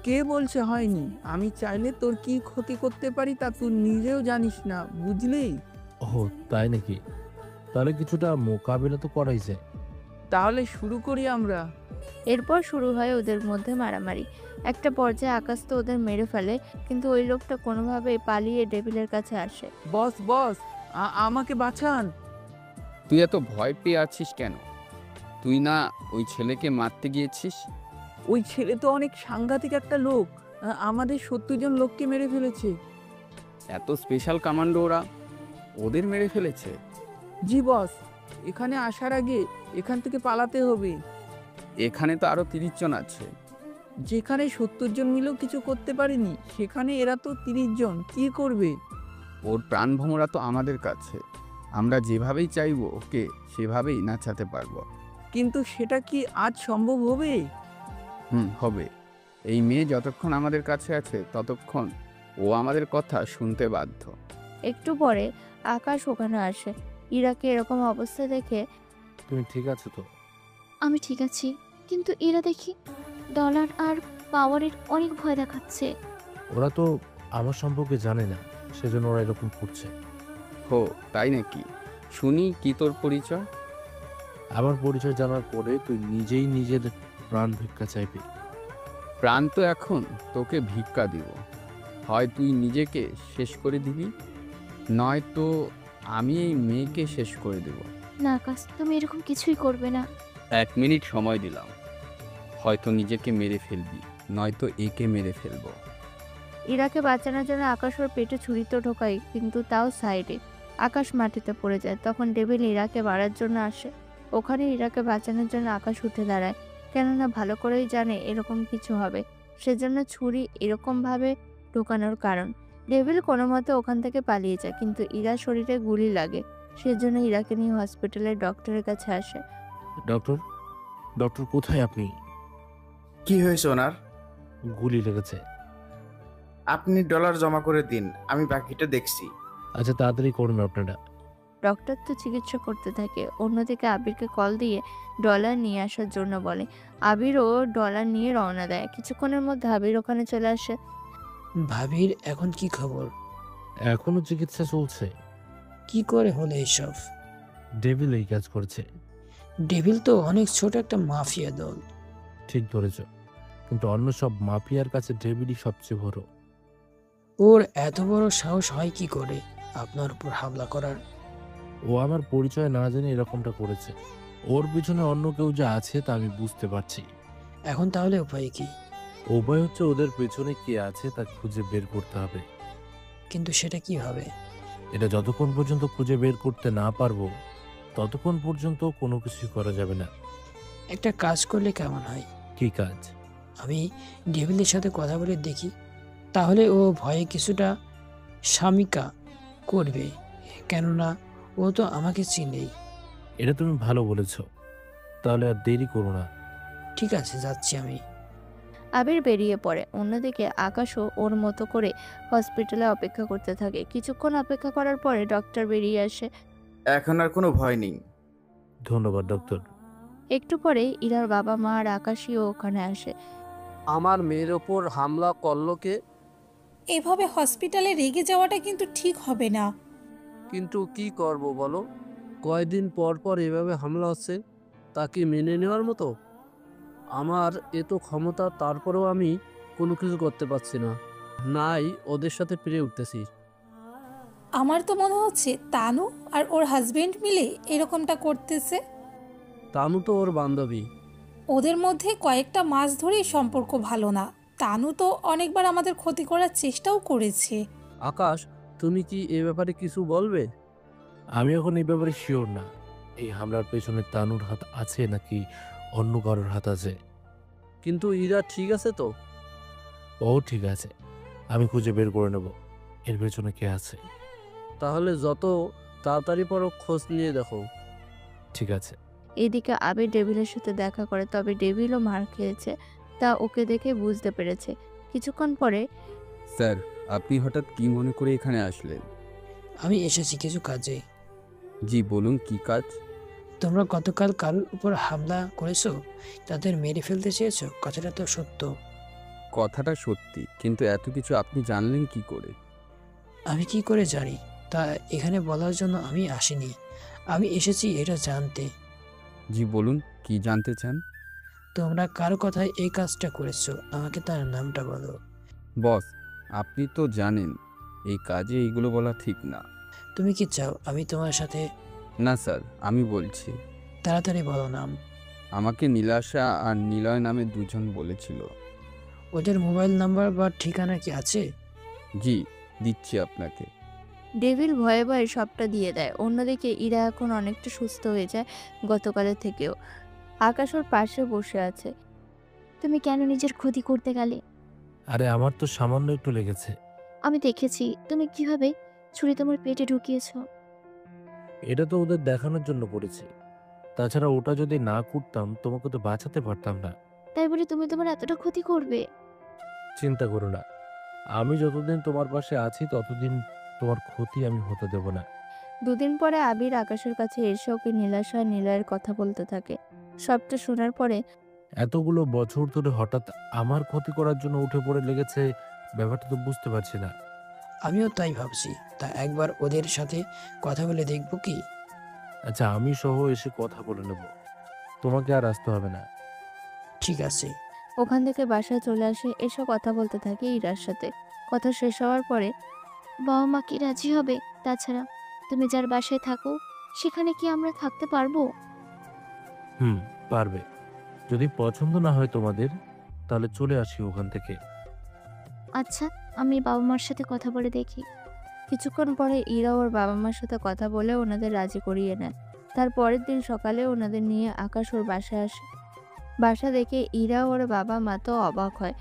কে বলছে হয়নি? আমি চাইলে তোর কি ক্ষতি করতে পারি তা তুই নিজেও জানিস না, বুঝলি? ও তাই নাকি? তাহলে কিছুটা মোকাবিলা তো করাই যায়। তাহলে শুরু করি আমরা। এরপর শুরু হয় ওদের মধ্যে মারামারি। একটা পর্যায়ে আকাশ তো ওদের মেরে ফেলে, কিন্তু ওই লোকটা কোনোভাবে পালিয়ে ডেভিলের কাছে আসে। বস বস, আমাকে বাঁচান। তুই এত ভয় পেয়ে আছিস কেন? তুই না ওই ছেলেকে মারতে গিয়েছিস? ওই ছেলে তো অনেক সাংঘাতিক একটা লোক, আমাদের 70 জন লোককে মেরে ফেলেছে। এত স্পেশাল কমান্ডো ওদের মেরে ফেলেছে? জি বস, এখানে আসার আগে এখান থেকে পালাতে হবে। এখানে তো আরো 30 জন আছে। যেখানে 70 জন মিলেও কিছু করতে পারেনি, সেখানে এরা তো 30 জন কি করবে? ওর প্রাণভোমরা তো আমাদের কাছে। আমরা যেভাবেই চাইবো ওকে সেভাবেই নাচাতে পারবো। কিন্তু সেটা কি আজ সম্ভব হবে? হবে। এই মেয়ে যতক্ষণ আমাদের কাছে আছে ততক্ষণ ও আমাদের কথা শুনতে বাধ্য। একটু পরে আকাশ ওখানে আসে। ইরাকে এরকম অবস্থা দেখে, তুমি ঠিক আছো তো? আমি ঠিক আছি, কিন্তু এরা দেখি ডলার আর পাওয়ারের অনেক ভয় দেখাচ্ছে। ওরা তো আমার সম্পর্কে জানে না, সেজন্য ওরা এরকম করছে। হো তাই নাকি? শুনি কি তোর পরিচয়? আমার পরিচয় জানার পরে তুই নিজেই নিজের প্রাণ ভিক্ষা চাইবি। প্রাণ তো এখন তোকে ভিক্ষা দিব। হয় তুই নিজেকে শেষ করে দিবি, নয়তো আমি এই মেয়েকে শেষ করে দেব। না আকাশ, তুমি এরকম কিছুই করবে না। 1 মিনিট সময় দিলাম, হয়তো নিজেকে মেরে ফেলবি, নয়তো একে মেরে ফেলবো। ইরাকে বাঁচানোর জন্য আকাশ ওর পেটে ছুরি তো ঢোকায়, কিন্তু তাও সাইডে। আকাশ মাটিতে পড়ে যায়। তখন ডেভিল ইরাকে মারার জন্য আসে। ওখানে ইরাকে বাঁচানোর জন্য আকাশ উঠে দাঁড়ায়, কেননা ভালো করেই জানে এরকম কিছু হবে, সেজন্য ছুরি এরকমভাবে ঢোকানোর কারণ। ডেভিল কোনো মতে ওখান থেকে পালিয়ে যায়, কিন্তু ইরার শরীরে গুলি লাগে। সেজন্য ইরাকে নিয়ে হসপিটালের ডক্টরের কাছে আসে। ডক্টর, ডক্টর কোথায় আপনি? কি হয়েছে ওনার? গুলি লেগেছে। আপনি ডলার জমা করে দিন, আমি বাকিটা দেখছি। আচ্ছা, তাড়াতাড়ি করুন আপনারা। ডক্টর তো চিকিৎসা করতে থাকে। অন্যদিকে আবিরকে কল দিয়ে ডলার নিয়ে আসার জন্য বলে। আবিরও ডলার নিয়ে রওনা দেয়। কিছুক্ষণের মধ্যে আবির ওখানে চলে আসে। ভাবির এখন কি খবর? এখনো চিকিৎসা চলছে। কি করে হলো এসব? ডেভিল এই কাজ করছে। ডেভিল তো অনেক ছোট একটা মাফিয়া দল। ঠিক ধরেছ, কিন্তু অন্য সব মাফিয়ার কাছে ডেভিলই সবচেয়ে বড়। ওর এত বড় সাহস হয় কি করে আপনার উপর হামলা করার? ও আমার পরিচয় না জেনে এরকমটা করেছে। ওর পিছনে অন্য কেউ যে আছে তা আমি বুঝতে পারছি। এখন তাহলে উপায় কি? উপায় হচ্ছে ওদের পেছনে কে আছে তা খুঁজে বের করতে হবে। কিন্তু সেটা কি হবে? এটা যতক্ষণ পর্যন্ত খুঁজে বের করতে না পারবো ততক্ষণ পর্যন্ত কোনো কিছু করা যাবে না। একটা কাজ করলে কেমন হয়? কি কাজ? আমি ডেভিলের সাথে কথা বলে দেখি, তাহলে ও ভয়ে কিছুটা স্বামিকা করবে, কেননা ও তো আমাকে চিনেই। এটা তুমি ভালো বলেছ, তাহলে আর দেরি করো না। ঠিক আছে, যাচ্ছি আমি। আবির বেরিয়ে পড়ে। অন্যদিকে আকাশও ওর মতো করে হসপিটালে অপেক্ষা করতে থাকে। কিছুক্ষণ অপেক্ষা করার পরে ডক্টর বেরিয়ে আসে। এখন আর কোনো ভয় নেই। ধন্যবাদ ডক্টর। একটু পরে ইরার বাবা মা আর আকাশীও ওখানে আসে। আমার মেয়ের ওপর হামলা করলো কে? এভাবে হসপিটালে রেগে যাওয়াটা কিন্তু ঠিক হবে না। কিন্তু কি করব বলো, কয়দিন পর পর এভাবে হামলা হচ্ছে, তা কি মেনে নেওয়ার মতো? আমার এত ক্ষমতা, তারপরেও আমি কোনো কিছু করতে পারছি না, নাই ওদের সাথে পেরে উঠতেছি। আমার তো মনে হচ্ছে তানু আর ওর হাজবেন্ড মিলে এরকমটা করতেছে। তানু তো ওর বান্ধবী। ওদের মধ্যে কয়েকটা মাস ধরেই সম্পর্ক ভালো না। তানু তো অনেকবার আমাদের ক্ষতি করার চেষ্টাও করেছে। আকাশ, তুমি কি এ ব্যাপারে কিছু বলবে? আমি এখন এই ব্যাপারে শিওর না, এই হামলার পেছনে তানুর হাত আছে নাকি অন্য কারোর হাত আছে। কিন্তু ইরা ঠিক আছে তো? ও ঠিক আছে, আমি খুঁজে বের করে নেব এর পেছনে কে আছে। তাহলে যত তাড়াতাড়ি পারো খোঁজ নিয়ে দেখো। ঠিক আছে। এদিকে আবির ডেভিলের সাথে দেখা করে, তবে ডেভিলও মার খেয়েছে, তা ওকে দেখে বুঝতে পেরেছে। কিছুক্ষণ পরে, স্যার, আপনি হঠাৎ কি মনে করে এখানে আসলেন? আমি এসেছি কিছু কাজে। জি বলুন, কি কাজ? তোমরা গতকাল কারোর উপর হামলা করেছো, তাদের মেরে ফেলতে চেয়েছো, কথাটা তো সত্য? কথাটা সত্যি, কিন্তু এত কিছু আপনি জানলেন কি করে? আমি কি করে জানি তা এখানে বলার জন্য আমি আসিনি। আমি এসেছি এটা জানতে। জি বলুন, কি জানতে চান? তোমরা কার কথায় এই কাজটা করেছো, আমাকে তার নামটা বলো। বস, আপনি তো জানেন এই কাজে এইগুলো বলা ঠিক না। তুমি কি চাও আমি তোমার সাথে? না স্যার, আমি বলছি। তাড়াতাড়ি বলো নাম। আমাকে নীলাশা আর নিলয় নামে দুজন বলেছিল। ওদের মোবাইল নাম্বার বা ঠিকানা কি আছে? জি, দিচ্ছি আপনাকে। ডেভিল ভয়ে ভয়ে সবটা দিয়ে দেয়। অন্যদিকে ইরা এখন অনেকটা সুস্থ হয়ে যায় গতকালের থেকেও। আকাশ ওর পাশে বসে আছে। তুমি কেন নিজের ক্ষতি করতে গেলে? আরে আমার তো সামান্য একটু লেগেছে। আমি দেখেছি তুমি কিভাবে ছুরি তোমার পেটে ঢুকিয়েছো। এটা তো ওদের দেখানোর জন্য করেছি, তাছাড়া ওটা যদি না করতাম তোমাকে তো বাঁচাতে পারতাম না। তাই বলে তুমি তোমার এতটা ক্ষতি করবে? চিন্তা করো না, আমি যতদিন তোমার পাশে আছি ততদিন তোমার ক্ষতি আমি হতে দেব না। দুদিন পরে আবির আকাশের কাছে এসে ওকে নীলাশা আর নিলয়ের কথা বলতে থাকে। সবটা শোনার পরে, এতগুলো বছর ধরে হঠাৎ আমার ক্ষতি করার জন্য উঠে পড়ে লেগেছে, ব্যাপারটা তো বুঝতে পারছি না। আমিও তাই ভাবছি, তা একবার ওদের সাথে কথা বলে দেখবো কি? আচ্ছা, আমি সহ এসে কথা বলে নেব, তোমাকে আর আসতে হবে না। ঠিক আছে। ওখান থেকে বাসায় চলে আসে। এসে কথা বলতে থাকে ইরার সাথে। কথা শেষ হওয়ার পরে, বাবা মা কি রাজি হবে? তাছাড়া তুমি যার বাসায় থাকো সেখানে কি আমরা থাকতে পারবো? হুম, পারবে। যদি পছন্দ না হয় তোমাদের, তাহলে চলে আসি ওখান থেকে। আচ্ছা, আমি বাবা মার সাথে কথা বলে দেখি। কিছুক্ষণ পরে ইরা ওর বাবা মার সাথে কথা বলে ওনাদের রাজি করিয়ে নেয়। তার পরের দিন সকালে ওনাদের নিয়ে আকাশ ওর বাসায় আসে। বাসা দেখে ইরা ওর বাবা মা তো অবাক হয়।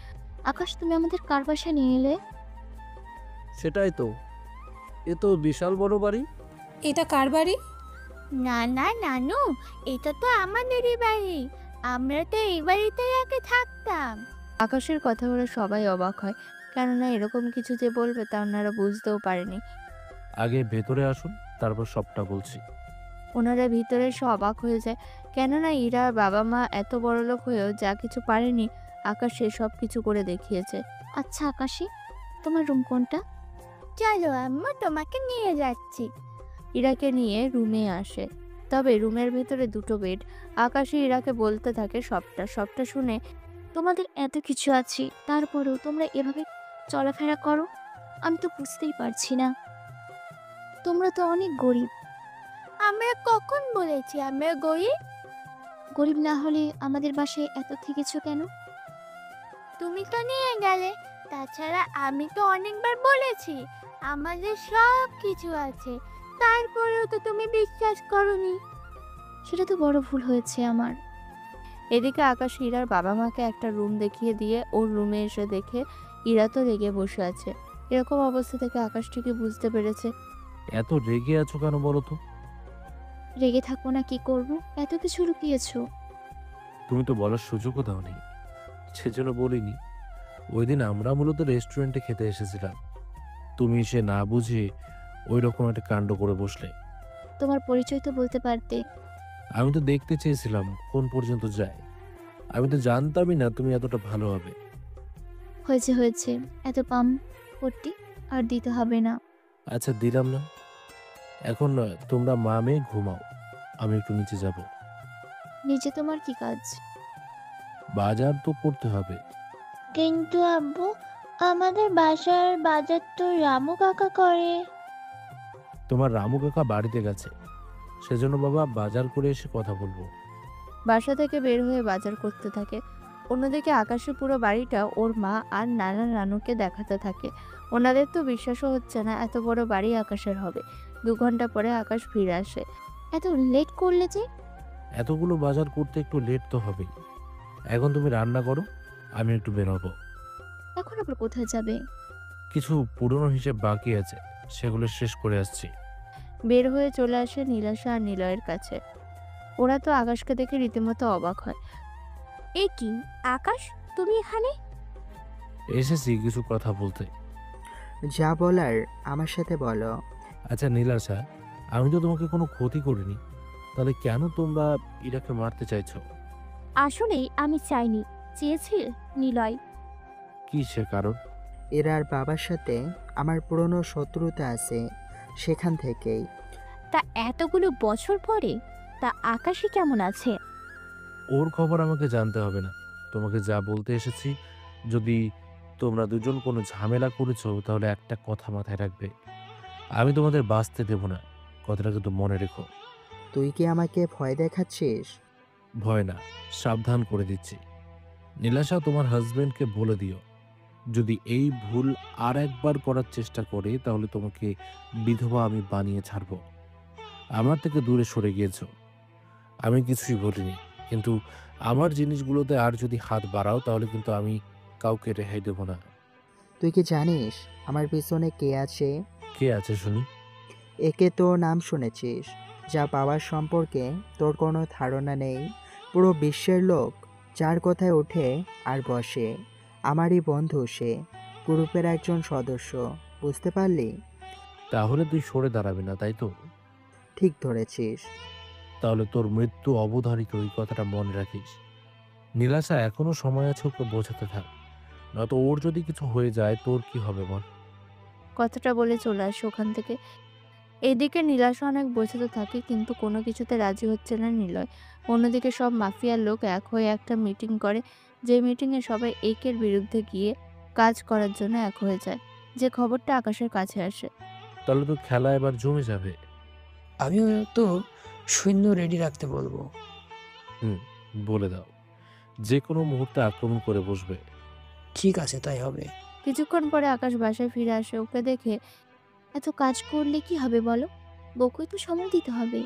আকাশ, তুমি আমাদের কার বাসায় নিয়ে এলে? সেটাই তো, এ তো বিশাল বড় বাড়ি। এটা কার বাড়ি? না না নানু, এটা তো আমাদেরই বাড়ি। আমরা তো এই বাড়িতেই আগে থাকতাম। আকাশের কথা বলে সবাই অবাক হয়, কেননা এরকম কিছু যে বলবে তা ওনারা বুঝতেও পারেনি। আগে ভেতরে আসুন, তারপর সবটা বলছি। ওনারা ভিতরে এসে অবাক হয়ে যায়, কেননা ইরার বাবা মা এত বড়লোক হয়েও যা কিছু পারেনি আকাশ সে সব কিছু করে দেখিয়েছে। আচ্ছা আকাশী, তোমার রুম কোনটা? চলো আম্মু, তোমাকে নিয়ে যাচ্ছি। ইরাকে নিয়ে রুমে আসে, তবে রুমের ভেতরে দুটো বেড। আকাশে ইরাকে বলতে থাকে সবটা শুনে তোমাদের এত কিছু আছে, তারপরেও তোমরা এভাবে চলাফেরা করো, আমি তো বুঝতেই পারছি না। তোমরা তো অনেক গরিব। আমরা কখন বলেছি আমরা গরিব? গরিব না হলে আমাদের বাসায় এত থেকেছো কেন? তুমি তো নিয়ে গেলে। তাছাড়া আমি তো অনেকবার বলেছি আমাদের সব কিছু আছে, তারপরেও তো তুমি বিশ্বাস করোনি। সেটা তো বড় ভুল হয়েছে আমার। এদিকে আকাশ ইরার বাবা মাকে একটা রুম দেখিয়ে দিয়ে ওর রুমে এসে দেখে ইরা তো রেগে বসে আছে। এরকম অবস্থা থেকে আকাশ ঠিকই বুঝতে পেরেছে। এত রেগে আছো কেন বলো তো? রেগে থাকবো না, কি করবো? এত কিছু লুকিয়েছো। তুমি তো বলার সুযোগও দাওনি, সেজন্য বলিনি। ওই দিন আমরা মূলত রেস্টুরেন্টে খেতে এসেছিলাম, তুমি সে না বুঝে ওই রকম একটা কাণ্ড করে বসলে। তোমার পরিচয় তো বলতে পারতে। আমি তো দেখতে চেয়েছিলাম কোন পর্যন্ত যায়। আমি তো জানতামই না তুমি এতটা ভালো হবে। হয়েছে হয়েছে, এত পাম পট্টি আর দিতে হবে না। আচ্ছা, দিলাম না। এখন তোমরা মা মেয়ে ঘুমাও, আমি একটু নিচে যাব। নিচে তোমার কি কাজ? বাজার তো করতে হবে। কিন্তু আব্বু, আমাদের বাসার বাজার তো রামু কাকা করে। তোমার রামু কাকা বাড়িতে গেছে, সেজন্য বাবা বাজার করে এসে কথা বলবো। বাসা থেকে বের হয়ে বাজার করতে থাকে। অন্যদিকে আকাশের পুরো বাড়িটা ওর মা আর নানা নানুকে দেখাতে থাকে। ওনাদের তো বিশ্বাসও হচ্ছে না এত বড় বাড়ি আকাশের হবে। 2 ঘন্টা পরে আকাশ ফিরে আসে। এত লেট করলে যে? এতগুলো বাজার করতে একটু লেট তো হবেই। এখন তুমি রান্না করো, আমি একটু বেরোবো। এখন আবার কোথায় যাবে? কিছু পুরনো হিসেব বাকি আছে, সেগুলো শেষ করে আসছি। বের হয়ে চলে আসে নীলাশা আর নিলয়ের কাছে। ওরা তো আকাশকে দেখে রীতিমতো অবাক হয়। এ কি আকাশ, তুমি এখানে? এসেছি কিছু কথা বলতে। যা বলার আমার সাথে বলো। আচ্ছা নীলাশা, আমি তো তোমাকে কোনো ক্ষতি করিনি, তাহলে কেন তোমরা ইরাকে মারতে চাইছো? আসলে আমি চাইনি, চেয়েছি নিলয়। কি সে কারণ? এরার বাবার সাথে আমার পুরনো শত্রুতা আছে, সেখান থেকেই। তা এতগুলো বছর পরে তা আকাশী কেমন আছে? ওর খবর আমাকে জানতে হবে না। তোমাকে যা বলতে এসেছি, যদি তোমরা দুজন কোনো ঝামেলা করেছো তাহলে একটা কথা মাথায় রাখবে, আমি তোমাদের বাঁচতে দেব না। কথাটা কিন্তু মনে রেখো। তুই কি আমাকে ভয় দেখাচ্ছিস? ভয় না, সাবধান করে দিচ্ছি। নীলাশা, তোমার হাজবেন্ডকে বলে দিও, যদি এই ভুল আর একবার করার চেষ্টা করে তাহলে তোমাকে বিধবা আমি বানিয়ে ছাড়ব। আমার থেকে দূরে সরে গিয়েছো, আমি কিছুই বলিনি, কিন্তু আমার জিনিসগুলোতে আর যদি হাত বাড়াও তাহলে কিন্তু আমি কাউকে রেহাই দেব না। তুই কি জানিস আমার পিছনে কে আছে? কে আছে শুনি? একে তো নাম শুনেছিস, যা বাবার সম্পর্কে তোর কোনো ধারণা নেই। পুরো বিশ্বের লোক যার কথায় ওঠে আর বসে। আমারই বন্ধু সে, গ্রুপের একজন সদস্য, বুঝতে পারলি? তাহলে তুই সরে দাঁড়াবি না, তাই তো? ঠিক ধরেছিস। তাহলে তোর মৃত্যু অবধারিত, এই কথাটা মনে রাখিস। নীলাশা, এখনো সময় আছে, ওকে বোঝাতে থাক, নয়তো ওর যদি কিছু হয়ে যায় তোর কি হবে বল? কথাটা বলে চলে আসে ওখান থেকে। এদিকে নীলাশা অনেক বোঝাতে থাকে, কিন্তু কোনো কিছুতে রাজি হচ্ছে না নিলয়। অন্যদিকে সব মাফিয়ার লোক এক হয়ে একটা মিটিং করে, যে মিটিংয়ে সবাই একের বিরুদ্ধে গিয়ে কাজ করার জন্য এক হয়ে যায়। যে খবরটা আকাশের কাছে আসে। তাহলে তো খেলা এবার জমে যাবে। আমিও তো সৈন্য রেডি রাখতে বলবো। হুম, বলে দাও। যে কোনো মুহূর্তে আক্রমণ করে বসবে। ঠিক আছে, তাই হবে। কিছুক্ষণ পরে আকাশ বাসায় ফিরে আসে। ওকে দেখে, এত কাজ করলে কি হবে বলো? বউকে তো সময় দিতে হবে।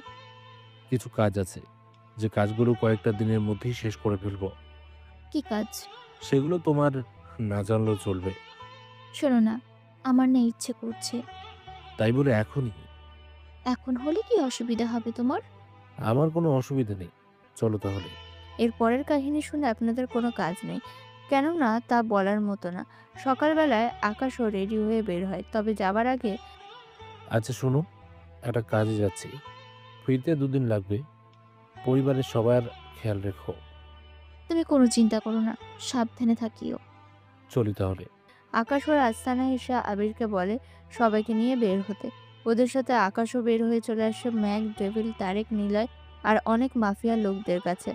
কিছু কাজ আছে, যে কাজগুলো কয়েকটা দিনের মধ্যেই শেষ করে ফেলবো। কি কাজ? সেগুলো তোমার না জানলেও চলবে। শোনো না, আমার না ইচ্ছে করছে। তাই বলে এখনই? এখন হলে কি অসুবিধা হবে তোমার? আমার কোনো অসুবিধা নেই, চলো তাহলে। এর পরের কাহিনী শুনে আপনাদের কোনো কাজ নেই, কেননা তা বলার মতো না। সকালবেলায় আকাশও রেডি হয়ে বের হয়, তবে যাবার আগে আচ্ছা শোনো, একটা কাজে যাচ্ছি, ফিরতে 2 দিন লাগবে। পরিবারের সবার খেয়াল রেখো। তুমি কোনো চিন্তা করো না, সাবধানে থাকিও। চলি তাহলে। আকাশ ওর আস্তানায় এসে আবিরকে বলে সবাইকে নিয়ে বের হতে। ওদের সাথে আকাশও বের হয়ে চলে আসে ম্যাক, ডেভিল, তারেক, নিলয় আর অনেক মাফিয়া লোকদের কাছে।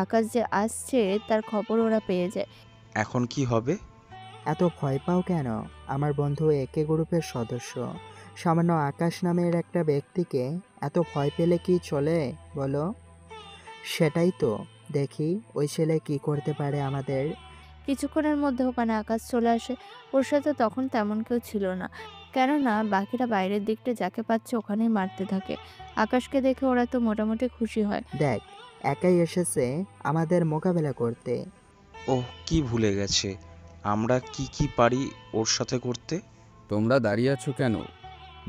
আকাশ যে আসছে তার খবর ওরা পেয়ে যায়। এখন কি হবে? এত ভয় পাও কেন? আমার বন্ধু একে গ্রুপের সদস্য। সামান্য আকাশ নামের একটা ব্যক্তিকে এত ভয় পেলে কি চলে বলো? সেটাই তো, দেখি ওই ছেলে কি করতে পারে আমাদের। কিছুক্ষণের মধ্যে ওখানে আকাশ চলে আসে। ওর সাথে তখন তেমন কেউ ছিল না, কেননা বাকিরা বাইরের দিকটা যাকে পাচ্ছে ওখানেই মারতে থাকে। আকাশকে দেখে ওরা তো মোটামুটি খুশি হয়। দেখ, একাই এসেছে আমাদের মোকাবেলা করতে। ওহ, কি ভুলে গেছে, আমরা কি কি পারি ওর সাথে করতে। তোমরা দাঁড়িয়ে আছো কেন?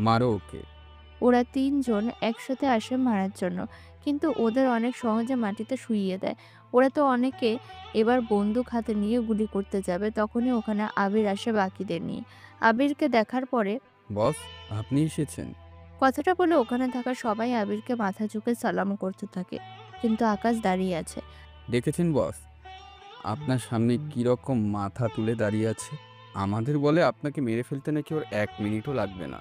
মারো ওকে। ওরা 3 জন একসাথে আসে মারার জন্য, কিন্তু ওদের অনেক সহজে মাটিতে শুইয়ে দেয়। ওরা তো অনেকে এবার বন্দুক হাতে নিয়ে গুলি করতে যাবে, তখনই ওখানে আবির আসে বাকিদের নিয়ে। আবিরকে দেখার পরে বস, আপনি এসেছেন? কথাটা বলে ওখানে থাকা সবাই আবিরকে মাথা ঝুঁকে সালাম করতে থাকে, কিন্তু আকাশ দাঁড়িয়ে আছে। দেখেছেন বস, আপনার সামনে কিরকম মাথা তুলে দাঁড়িয়ে আছে। আমাদের বলে আপনাকে মেরে ফেলতে নাকি ওর 1 মিনিটও লাগবে না।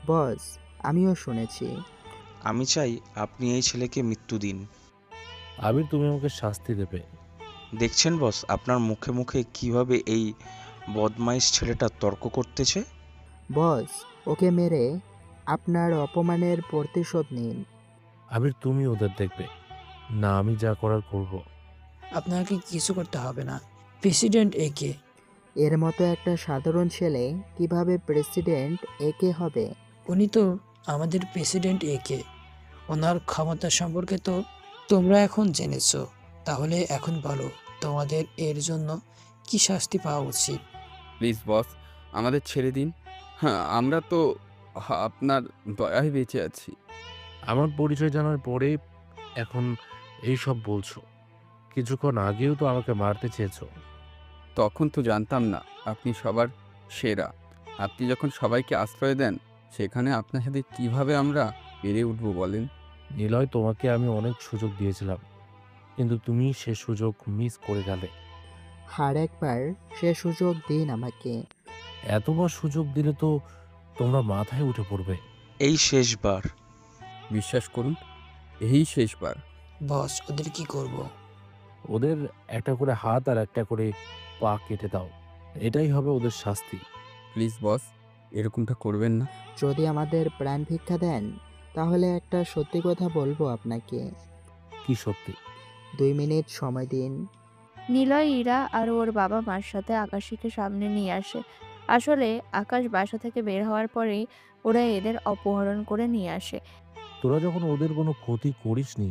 বস, আমিও শুনেছি। আমি চাই আপনি এই ছেলেকে মৃত্যু দিন। আবির, তুমি আমাকে শাস্তি দেবে। দেখছেন বস, আপনার মুখে মুখে কিভাবে এই বদমাইশ ছেলেটা তর্ক করতেছে। বস, ওকে মেরে আপনার অপমানের প্রতিশোধ নিন। আবির, তুমি ওদের দেখবে না, আমি যা করার করব। আপনাকে কিছু করতে হবে না। প্রেসিডেন্ট একে। এর মতো একটা সাধারণ ছেলে কিভাবে প্রেসিডেন্ট একে হবে? উনি তো আমাদের প্রেসিডেন্ট একে। ওনার ক্ষমতা সম্পর্কে তো তোমরা এখন জেনেছো। তাহলে এখন বলো, তোমাদের এর জন্য কি শাস্তি পাওয়া উচিত? প্লিজ বস, আমাদের ছেড়ে দিন। হ্যাঁ, আমরা তো আপনার দয়ায় বেঁচে আছি। আমার পরিচয় জানার পরে এখন এই সব বলছো? কিছুক্ষণ আগেও তো আমাকে মারতে চেয়েছো। তখন তো জানতাম না আপনি সবার সেরা। আপনি যখন সবাইকে আশ্রয় দেন, সেখানে আপনার সাথে কিভাবে আমরা পেরে উঠবো বলেন? নিলয়, তোমাকে আমি অনেক সুযোগ দিয়েছিলাম, কিন্তু তুমি সে সুযোগ মিস করে গেলে। আর একবার সে সুযোগ দিন আমাকে। এতবার সুযোগ দিলে তো তোমরা মাথায় উঠে পড়বে। এই শেষবার। বিশ্বাস করুন, এই শেষবার। বস, ওদের কি করব? ওদের একটা করে হাত আর একটা করে পা কেটে দাও, এটাই হবে ওদের শাস্তি। প্লিজ বস, এরকমটা করবেন না। যদি আমাদের প্রাণ ভিক্ষা দেন, তাহলে একটা সত্যি কথা বলবো আপনাকে। কি সত্যি? 2 মিনিট সময় দিন। নিলয়, ইরা আর ওর বাবা মার সাথে আকাশীকে সামনে নিয়ে আসে। আসলে আকাশ বাসা থেকে বের হওয়ার পরেই ওরা এদের অপহরণ করে নিয়ে আসে। তোরা যখন ওদের কোনো ক্ষতি করিসনি,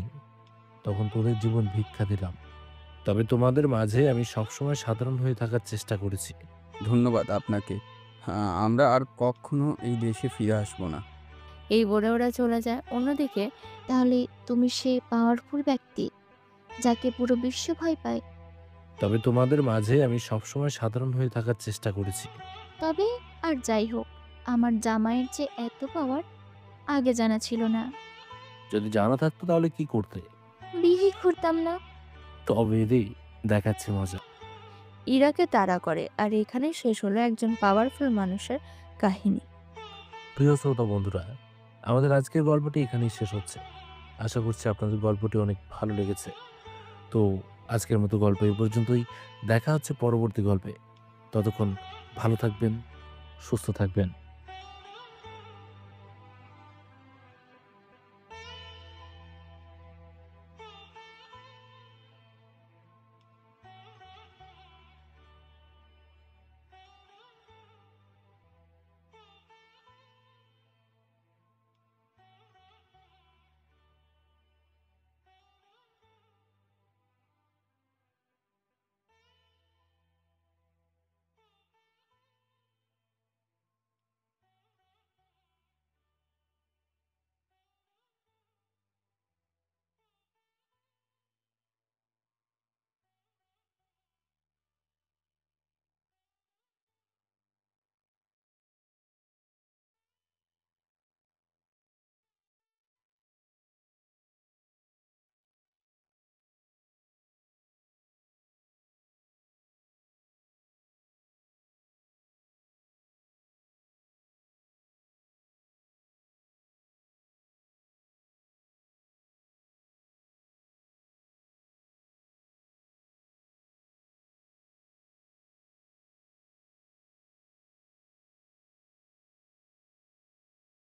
তখন তোদের জীবন ভিক্ষা দিলাম। তবে তোমাদের মাঝে আমি সবসময় সাধারণ হয়ে থাকার চেষ্টা করেছি। ধন্যবাদ আপনাকে। হ্যাঁ, আমরা আর কখনো এই দেশে ফিরে আসবো না। এই বলে ওরা চলে যায়। অন্যদিকে তাহলে তুমি সেই পাওয়ারফুল ব্যক্তি যাকে পুরো বিশ্ব ভয় পায়? তবে তোমাদের মাঝে আমি সবসময় সাধারণ হয়ে থাকার চেষ্টা করেছি। তবে আর যাই হোক, আমার জামাইয়ের যে এত পাওয়ার আগে জানা ছিল না। যদি জানা থাকতো তাহলে কি করতে? বিয়ে করতাম না। তবে রে, দেখাচ্ছে মজা। ইরাকে তাড়া করে। আর এখানেই শেষ হলো একজন পাওয়ারফুল মানুষের কাহিনী। প্রিয় শ্রোতা বন্ধুরা, আমাদের আজকের গল্পটি এখানেই শেষ হচ্ছে। আশা করছি আপনাদের গল্পটি অনেক ভালো লেগেছে। তো আজকের মতো গল্প এই পর্যন্তই। দেখা হচ্ছে পরবর্তী গল্পে। ততক্ষণ ভালো থাকবেন, সুস্থ থাকবেন।